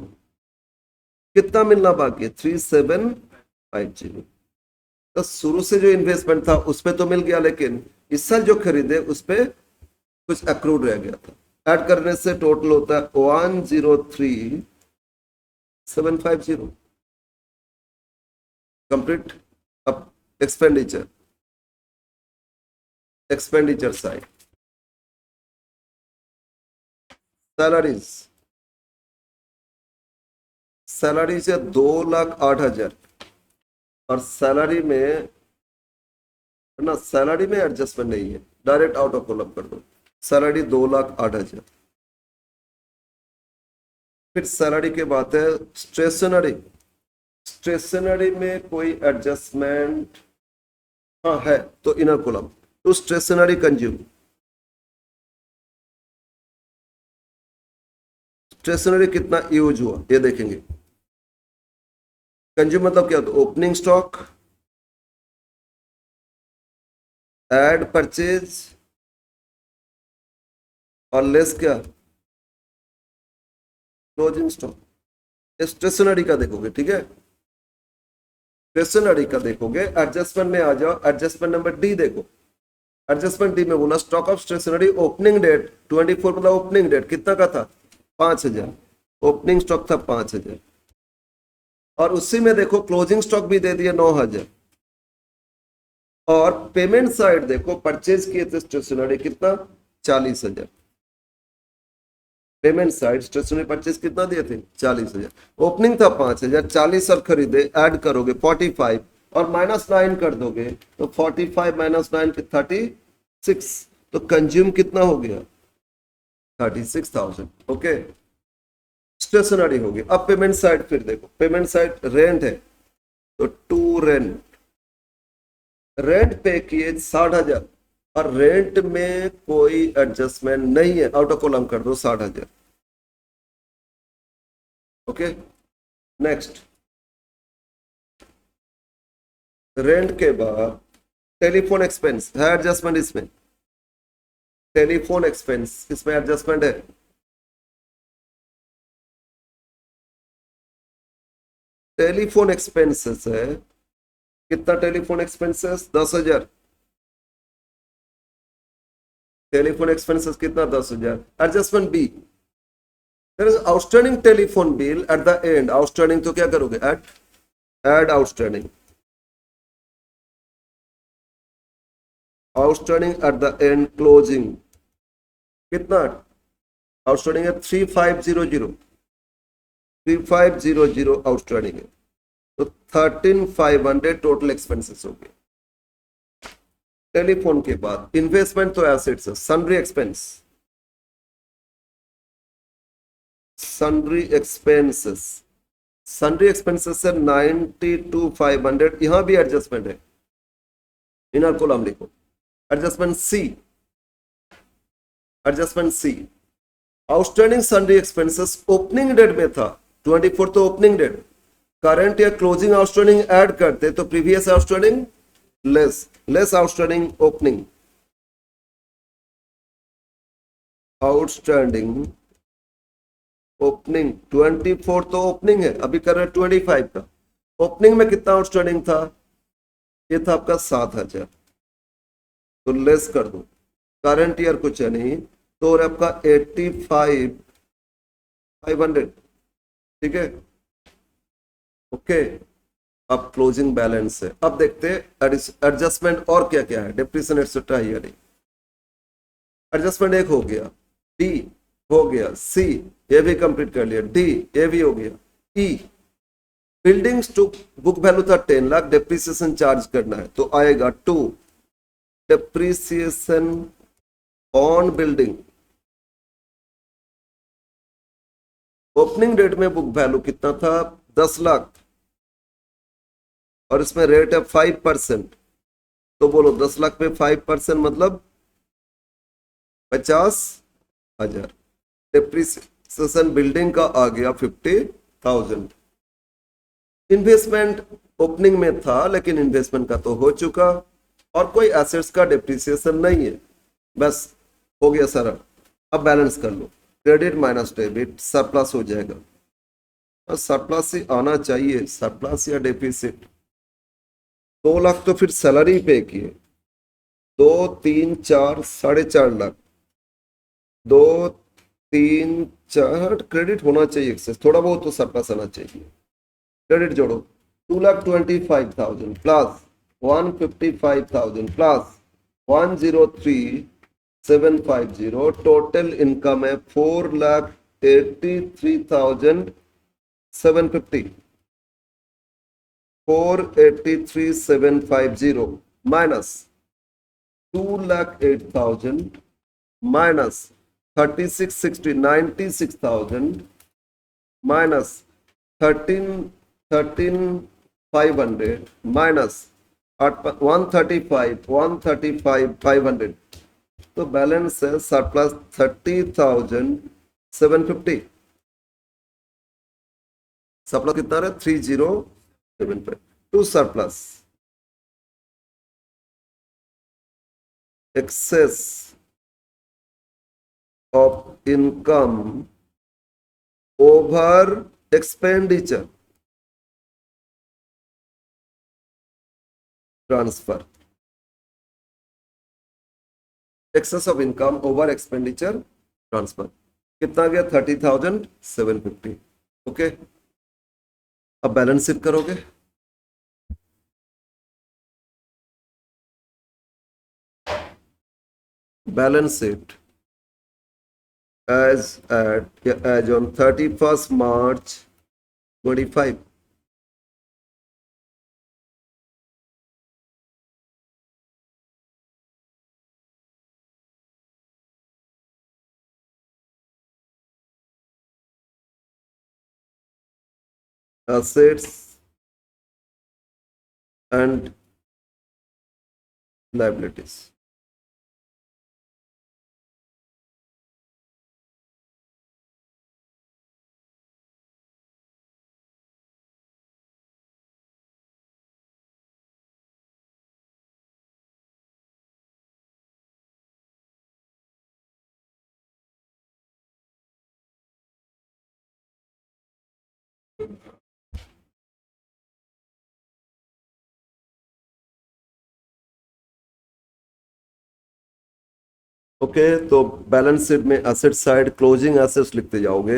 कितना मिलना बाकी है 3750। तो शुरू से जो इन्वेस्टमेंट था उस पे तो मिल गया, लेकिन इस साल जो खरीदे उस पे कुछ अक्रूड रह गया था। ऐड करने से टोटल होता है 103750 कंप्लीट। अब expenditure, expenditure side salaries, salary से 2,08,000 और सैलरी में ना, सैलरी में एडजस्टमेंट नहीं है, डायरेक्ट आउट ऑफ कॉलम कर दो। सैलरी 2,08,000। फिर सैलरी के बाद है स्टेशनरी। स्टेशनरी में कोई एडजस्टमेंट हाँ है तो inner column to stationery consume. Stationery कितना यूज हुआ ये देखेंगे। कंज्यूम मतलब क्या होता है, ओपनिंग स्टॉक, एड परचेज और लेस क्या क्लोजिंग स्टॉक। स्टेशनरी का देखोगे, ठीक है, स्टेशनरी का देखोगे। एडजस्टमेंट में आ जाओ, एडजस्टमेंट नंबर डी देखो। एडजस्टमेंट डी में बोला stock of stationery opening date 24, मतलब ओपनिंग डेट कितना का था 5,000, ओपनिंग स्टॉक था 5,000 और उसी में देखो क्लोजिंग स्टॉक भी दे दिया 9,000। और पेमेंट साइड देखो, परचेज किए थे स्टेशनरी कितना 40,000। पेमेंट साइड स्टेशनरी परचेज कितना दिए थे 40,000, ओपनिंग था 5,000, 40 और खरीदे, ऐड करोगे 45 और -9 कर दोगे तो 45 -9 के 36, तो कंज्यूम कितना हो गया 36,000। ओके, स्टेशनरी हो गई। अब पेमेंट साइड फिर देखो, पेमेंट साइड रेंट है तो टू रेंट, रेंट पे किए 60,000 और रेंट में कोई एडजस्टमेंट नहीं है, आउट ऑफ कॉलम कर दो 60,000। ओके, नेक्स्ट रेंट के बाद टेलीफोन एक्सपेंस है एडजस्टमेंट, इसमें टेलीफोन एक्सपेंस इसमें एडजस्टमेंट है। टेलीफोन एक्सपेंसेस है कितना, टेलीफोन एक्सपेंसेस 10,000, टेलीफोन एक्सपेंसेस कितना 10,000। Adjustment B, there is outstanding telephone bill at the end. Outstanding तो क्या करोगे add outstanding, outstanding at the end closing कितना आउटस्टैंडिंग है 3500, 3500 आउटस्टैंडिंग है तो 13,500 टोटल एक्सपेंसेस हो गए। टेलीफोन के बाद इन्वेस्टमेंट तो एसेट्स है, sundry expense, sundry expenses, sundry expenses है 92,500, यहां भी एडजस्टमेंट है, इनर कॉलम लिखो। Adjustment C, adjustment C outstanding sundry expenses opening date में था 24 तो ओपनिंग डेट, करंट या क्लोजिंग आउटस्टैंडिंग ऐड करते तो previous outstanding less outstanding opening, outstanding opening 24 तो ओपनिंग है, अभी कर रहे 25 का। ओपनिंग में कितना आउटस्टैंडिंग था, ये था आपका 7,000 तो लेस कर दो, करंट ईयर कुछ है नहीं तो और आपका 85,500, ठीक है। ओके, अब क्लोजिंग बैलेंस है। अब देखते हैं एडजस्टमेंट और क्या क्या है, डिप्रीशिएशन एटसेट्रा या नहीं। एडजस्टमेंट एक हो गया, डी हो गया, सी ये भी कंप्लीट कर लिया, डी ये भी हो गया, ई बिल्डिंग्स टू बुक वैल्यू था 10 लाख, डिप्रीशिएशन चार्ज करना है तो आएगा 2 depreciation on building. Opening date में बुक वैल्यू कितना था 10 लाख और इसमें रेट है 5%, तो बोलो 10 लाख पे 5% मतलब 50,000। डेप्रिसिएशन बिल्डिंग का आ गया 50,000। इन्वेस्टमेंट ओपनिंग में था लेकिन इन्वेस्टमेंट का तो हो चुका और कोई एसेट्स का डेप्रिसिएशन नहीं है, बस हो गया सारा। अब बैलेंस कर लो, क्रेडिट माइनस डेबिट सरप्लस हो जाएगा, और सरप्लस ही आना चाहिए, सरप्लस या डेफिसिट। 2 लाख तो फिर सैलरी पे किए, 2, 3, 4, 4.5 लाख, 2, 3, 4 क्रेडिट होना चाहिए, एक्सेस थोड़ा बहुत तो सरप्लस आना चाहिए। क्रेडिट जोड़ो, 2,25,000 प्लस 155,000 प्लस 103,750, टोटल इनकम है 4,83,750, 4,83,750 माइनस 2,08,000 माइनस 36,60 96,000 माइनस 13,500 माइनस 135,500, तो बैलेंस है सरप्लस 30,750। सरप्लस कितना है? 3075 to surplus excess of income over expenditure transfer, excess of income over expenditure transfer कितना गया? 30,750। ओके, अब बैलेंस शीट करोगे, balance sheet as on 31st March 25, assets and liabilities. Okay, तो बैलेंस शीट में एसेट साइड क्लोजिंग एसेट्स लिखते जाओगे।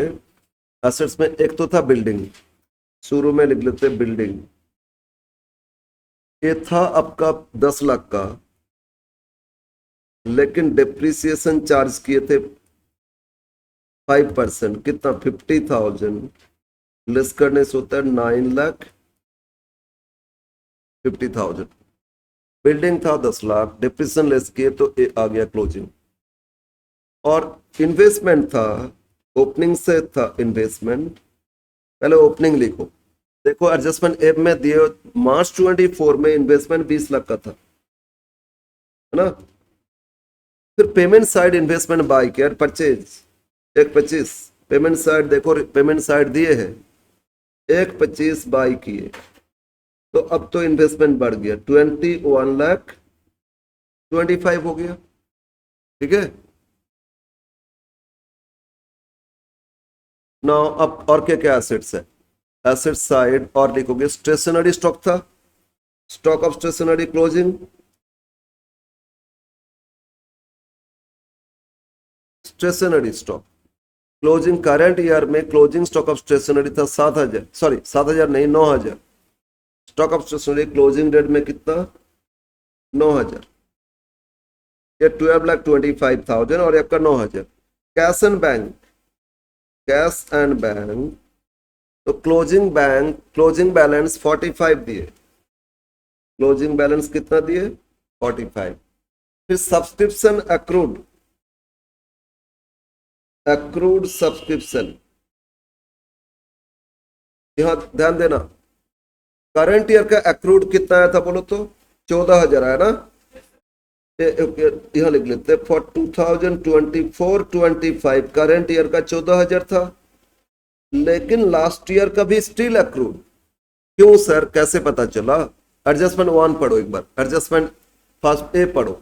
एसेट्स में एक तो था बिल्डिंग, शुरू में लिख लेते बिल्डिंग, ये था आपका 10 लाख का, लेकिन डेप्रिसिएशन चार्ज किए थे 5%, कितना? 50,000 लेस करने से होता है 9,50,000। बिल्डिंग था 10 लाख, डेप्रिसिएशन लेस किए तो ये आ गया क्लोजिंग। और इन्वेस्टमेंट था, ओपनिंग से था इन्वेस्टमेंट, पहले ओपनिंग लिखो। देखो एडजस्टमेंट एप में दिए मार्च 24 में इन्वेस्टमेंट 20 लाख का था, है ना। फिर पेमेंट साइड इन्वेस्टमेंट बाय किया, परचेज 1,25, पेमेंट साइड देखो, पेमेंट साइड दिए है 1,25 बाय किए, तो अब तो इन्वेस्टमेंट बढ़ गया 21,25,000 हो गया, ठीक है। नाउ अब और क्या क्या एसेट्स है? एसेट साइड और लिखोगे स्टेशनरी स्टॉक था, stock of stationery closing, stationery stock closing current year में क्लोजिंग स्टॉक ऑफ स्टेशनरी था 7,000, सॉरी 7,000 नहीं 9,000। Stock of stationery closing date में कितना? 9,000, ये 12,25,000 और आपका 9,000। Cash and bank, cash and bank, तो क्लोजिंग बैलेंस 45 दिए, क्लोजिंग बैलेंस कितना दिए? 45। फिर सब्सक्रिप्शन अक्रूड सब्सक्रिप्शन, यहां ध्यान देना, करंट ईयर का अक्रूड कितना आया था बोलो तो? 14,000 आया ना, यहाँ लिख लेते हैं फॉर 2024-25 करंट ईयर का 14,000 था, लेकिन लास्ट ईयर का भी स्टिल अक्रूड। क्यों सर, कैसे पता चला? एडजस्टमेंट 1 पढ़ो एक बार, एडजस्टमेंट फर्स्ट ए पढ़ो।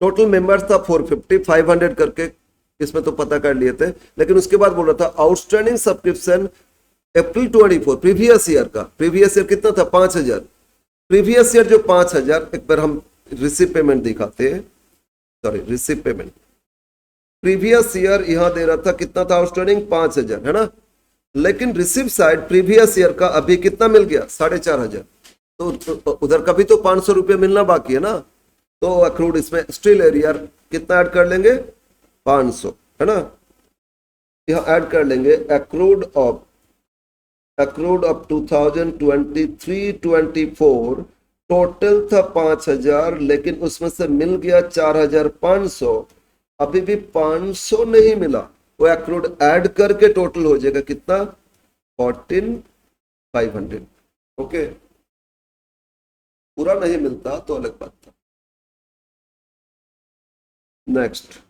टोटल मेंबर्स था 450, 500 करके इसमें तो पता कर लिए थे, लेकिन उसके बाद बोल रहा था आउटस्टैंडिंग सब्सक्रिप्शन अप्रैल 24 प्रीवियस ईयर का, प्रीवियस ईयर कितना था? 5,000। प्रीवियस ईयर जो 5,000, एक बार हम रिसीव पेमेंट दिखाते हैं, sorry receive payment, previous year यहां दे रहा था कितना था आउटस्टैंडिंग? 5,000 है ना, लेकिन रिसीव साइड प्रीवियस ईयर का अभी कितना मिल गया? 4,500। तो उधर का भी तो 500 रुपये मिलना बाकी है ना, तो अक्रूड इसमें स्टिल एरियर कितना ऐड कर लेंगे? 500 है ना, यहां ऐड कर लेंगे अक्रूड ऑफ 2023-24 टोटल था 5,000, लेकिन उसमें से मिल गया 4,500, अभी भी 500 नहीं मिला, वो अक्रूड ऐड करके टोटल हो जाएगा कितना? 14,500। ओके, पूरा नहीं मिलता तो अलग बात था। नेक्स्ट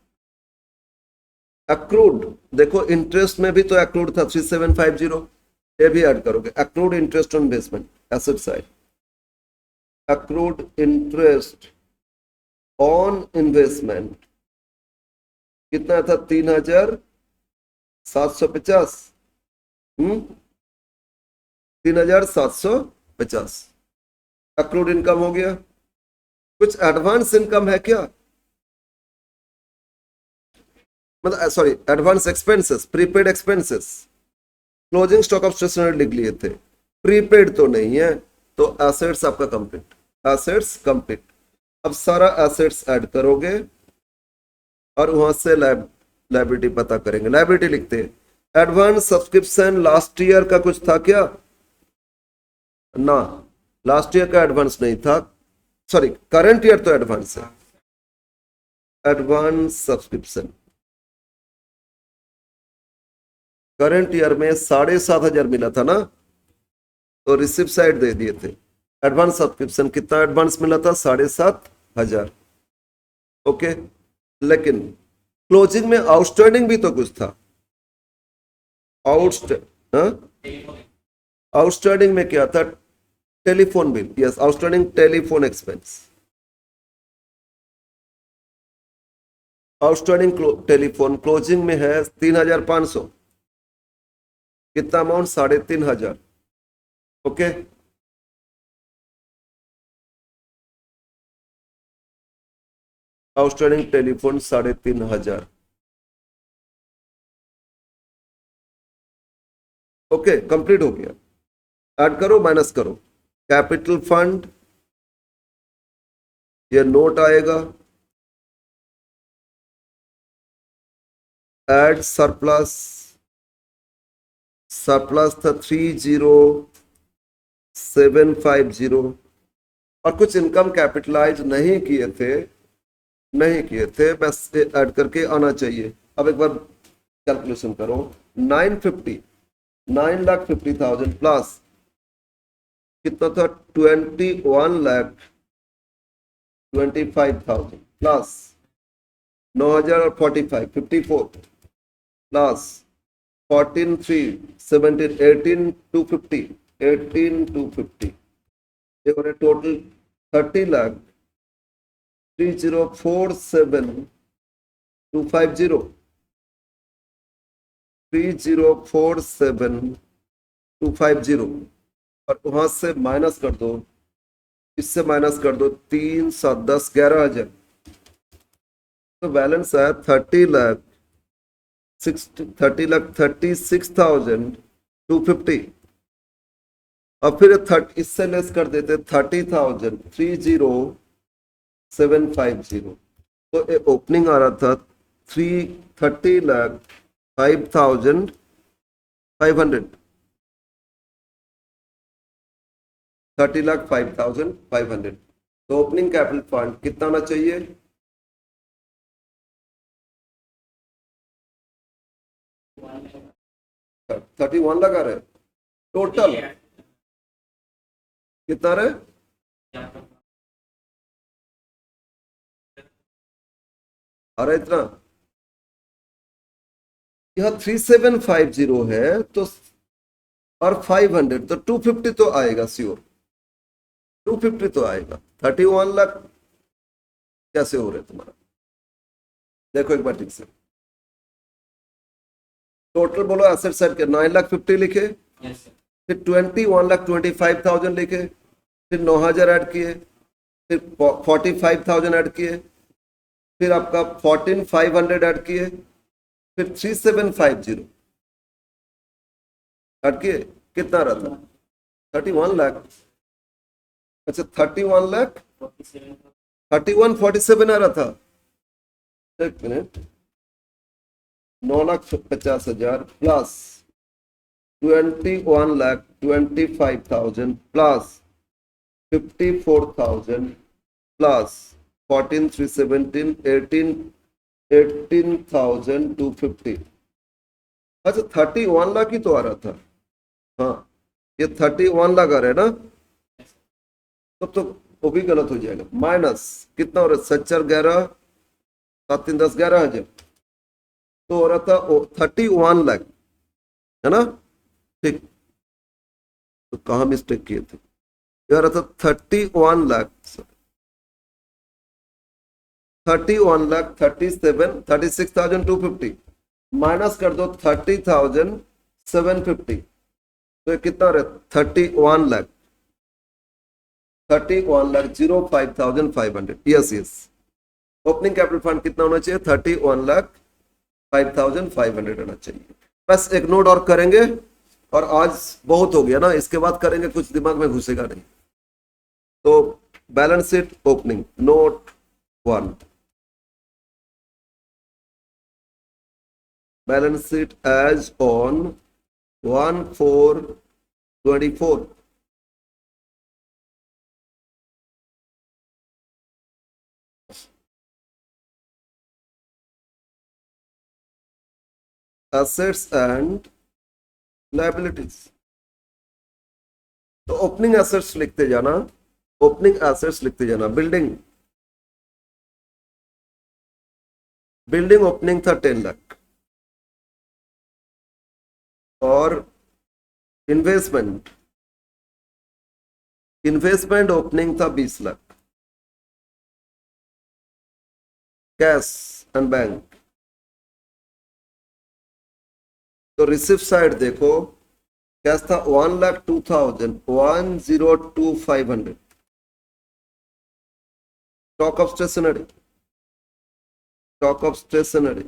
अक्रूड, देखो इंटरेस्ट में भी तो अक्रूड था 3750, ये भी ऐड करोगे। Accrued interest on investment asset side, accrued interest on investment कितना था? 3,750। 3,750 अक्रूड इनकम हो गया। कुछ एडवांस इनकम है क्या? मतलब sorry, advance expenses, prepaid expenses, closing stock of stationery लिख लिए थे, प्रीपेड तो नहीं है, तो एसेट्स आपका कंप्लीट, एसेट्स कंप्लीट। अब सारा एसेट्स ऐड करोगे और वहां से लायबिलिटी पता करेंगे। लायबिलिटी लिखते हैं, एडवांस सब्सक्रिप्शन लास्ट ईयर का कुछ था क्या? ना, लास्ट ईयर का एडवांस नहीं था, सॉरी करंट ईयर तो एडवांस है। एडवांस सब्सक्रिप्शन करंट ईयर में 7,500 मिला था ना, तो रिसिप्ट साइड दे दिए थे। एडवांस सब्सक्रिप्शन कितना एडवांस मिला था? 7,500। ओके, लेकिन क्लोजिंग में आउटस्टैंडिंग भी तो कुछ था। आउटस्टैंडिंग में क्या था? Telephone bill, yes, outstanding telephone expense, outstanding telephone closing में है 3,500, कितना amount? 3,500। Okay, outstanding telephone 3,500। Okay, complete हो गया। ऐड करो, माइनस करो। कैपिटल फंड, ये नोट आएगा, ऐड सरप्लस, सरप्लस था 30,750, और कुछ इनकम कैपिटलाइज नहीं किए थे, नहीं किए थे, बस ऐड करके आना चाहिए। अब एक बार कैलकुलेशन करो, 9,50,000 प्लस कितना था? 21,25,000 प्लस 9,000 और 45, 54 प्लस 14,317, 18,250, 18,250, ये हो रहे टोटल 30,30,47,250, 30,47,250, और वहां से माइनस कर दो, इससे माइनस कर दो 3, 7, 10, 11,000, तो बैलेंस है 30,36,250, और फिर इससे लेस कर देते 30,000, 30,750, तो ओपनिंग आ रहा था 30,05,500, 30,05,500, तो ओपनिंग कैपिटल फंड कितना आना चाहिए? 31 लगा रहे टोटल, कितना रहे? आ रहा है इतना? यह 3750 है तो, और 500 तो 250 तो आएगा श्योर, 250 तो आएगा। 31 लाख कैसे हो रहे तुम्हारा? देखो एक बार ठीक से, टोटल बोलो एसेट साइड के 9,50,000 लिखे, फिर 21,25,000 लिखे, फिर 9,000 ऐड किए, फिर 45,000 ऐड किए, फिर आपका 14,500 ऐड किए, फिर 3750 ऐड किए, कितना रहा था? 31 लाख। अच्छा 31 लाख 3147 आ रहा था। एक मिनट, 9,50,000 प्लस 21,25,000 प्लस 54,000 प्लस 14,317 18,250। अच्छा 31 लाख ही तो आ रहा था। हाँ ये 31 लाख आ रहा है ना, तब तो वो भी गलत हो जाएगा। माइनस कितना हो रहा है? 7,4,11 7,3,10 11,000 तो हो रहा था 31 लाख, है ना? ठीक, तो कहाँ मिस्टेक किए थे? ये हो रहा था 31 लाख, 31 लाख 36,250 माइनस कर दो 30,750, तो ये कितना रहा? 31 lakh 31,05,500। Yes yes, opening capital fund कितना होना चाहिए? 31,05,500 होना चाहिए। बस एक नोट और करेंगे और आज बहुत हो गया ना, इसके बाद करेंगे कुछ दिमाग में घुसेगा नहीं। तो balance sheet opening note 1, balance sheet as on 1/4/24। assets and liabilities। तो ओपनिंग एसेट्स लिखते जाना, ओपनिंग एसेट्स लिखते जाना। बिल्डिंग, बिल्डिंग ओपनिंग था 10 लाख, और इन्वेस्टमेंट, इन्वेस्टमेंट ओपनिंग था 20 लाख। कैश एंड बैंक, तो रिसिप्ट साइड देखो, कैश था 1,02,000 1,02,500। Stock of stationery, stock of stationery,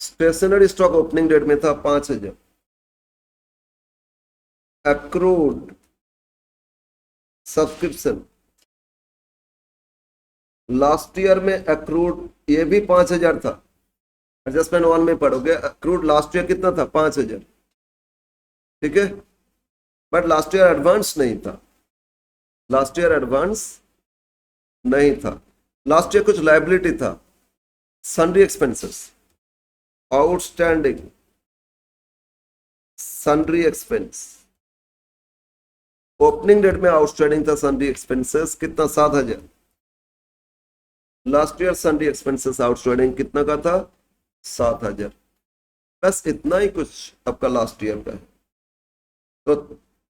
stationery stock opening date में था 5,000। एक्रूड सब्सक्रिप्शन, लास्ट ईयर में एक्रूड ये भी 5,000 था। एडजस्टमेंट 1 में पढ़ोगे, एक्रूड लास्ट ईयर कितना था? 5,000, ठीक है? बट लास्ट ईयर एडवांस नहीं था, लास्ट ईयर एडवांस नहीं था। लास्ट ईयर कुछ लाइबिलिटी था, sundry expenses, outstanding sundry expense. Opening date में आउटस्टैंडिंग था सन्ड्री एक्सपेंसेस कितना? 7,000। Last year sundry expenses outstanding कितना का था? 7,000। बस इतना ही कुछ आपका लास्ट ईयर का है। तो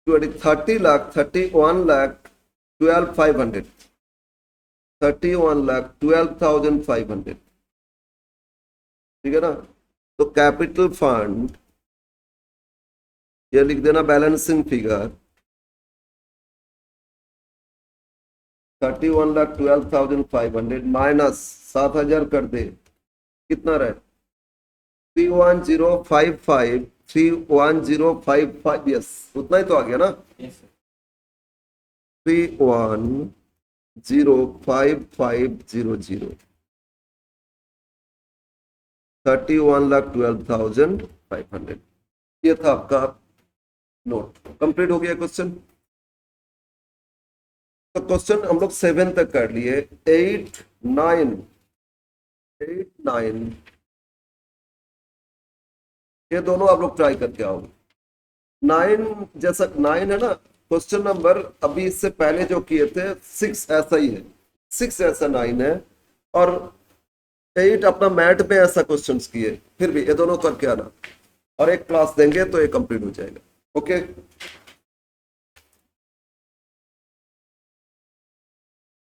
30 लाख 31,12,500 31,12,500, ठीक है ना? तो कैपिटल फंड ये लिख देना, बैलेंसिंग फिगर 31,12,500 माइनस 7,000 कर दे, कितना रहे? 31055 31055, यस उतना ही तो आ गया ना? 3105500 31,12,500, ये था आपका नोट। कंप्लीट हो गया क्वेश्चन। तो क्वेश्चन हम लोग 7 तक कर लिए। 8 9 ये दोनों आप लोग ट्राई करके आओगे। 9 जैसा 9 है ना क्वेश्चन नंबर, अभी इससे पहले जो किए थे 6 ऐसा ही है, 6 ऐसा 9 है, और 8 अपना मैट में ऐसा क्वेश्चन किए, फिर भी ये दोनों करके आना और एक क्लास देंगे तो ये कंप्लीट हो जाएगा। ओके।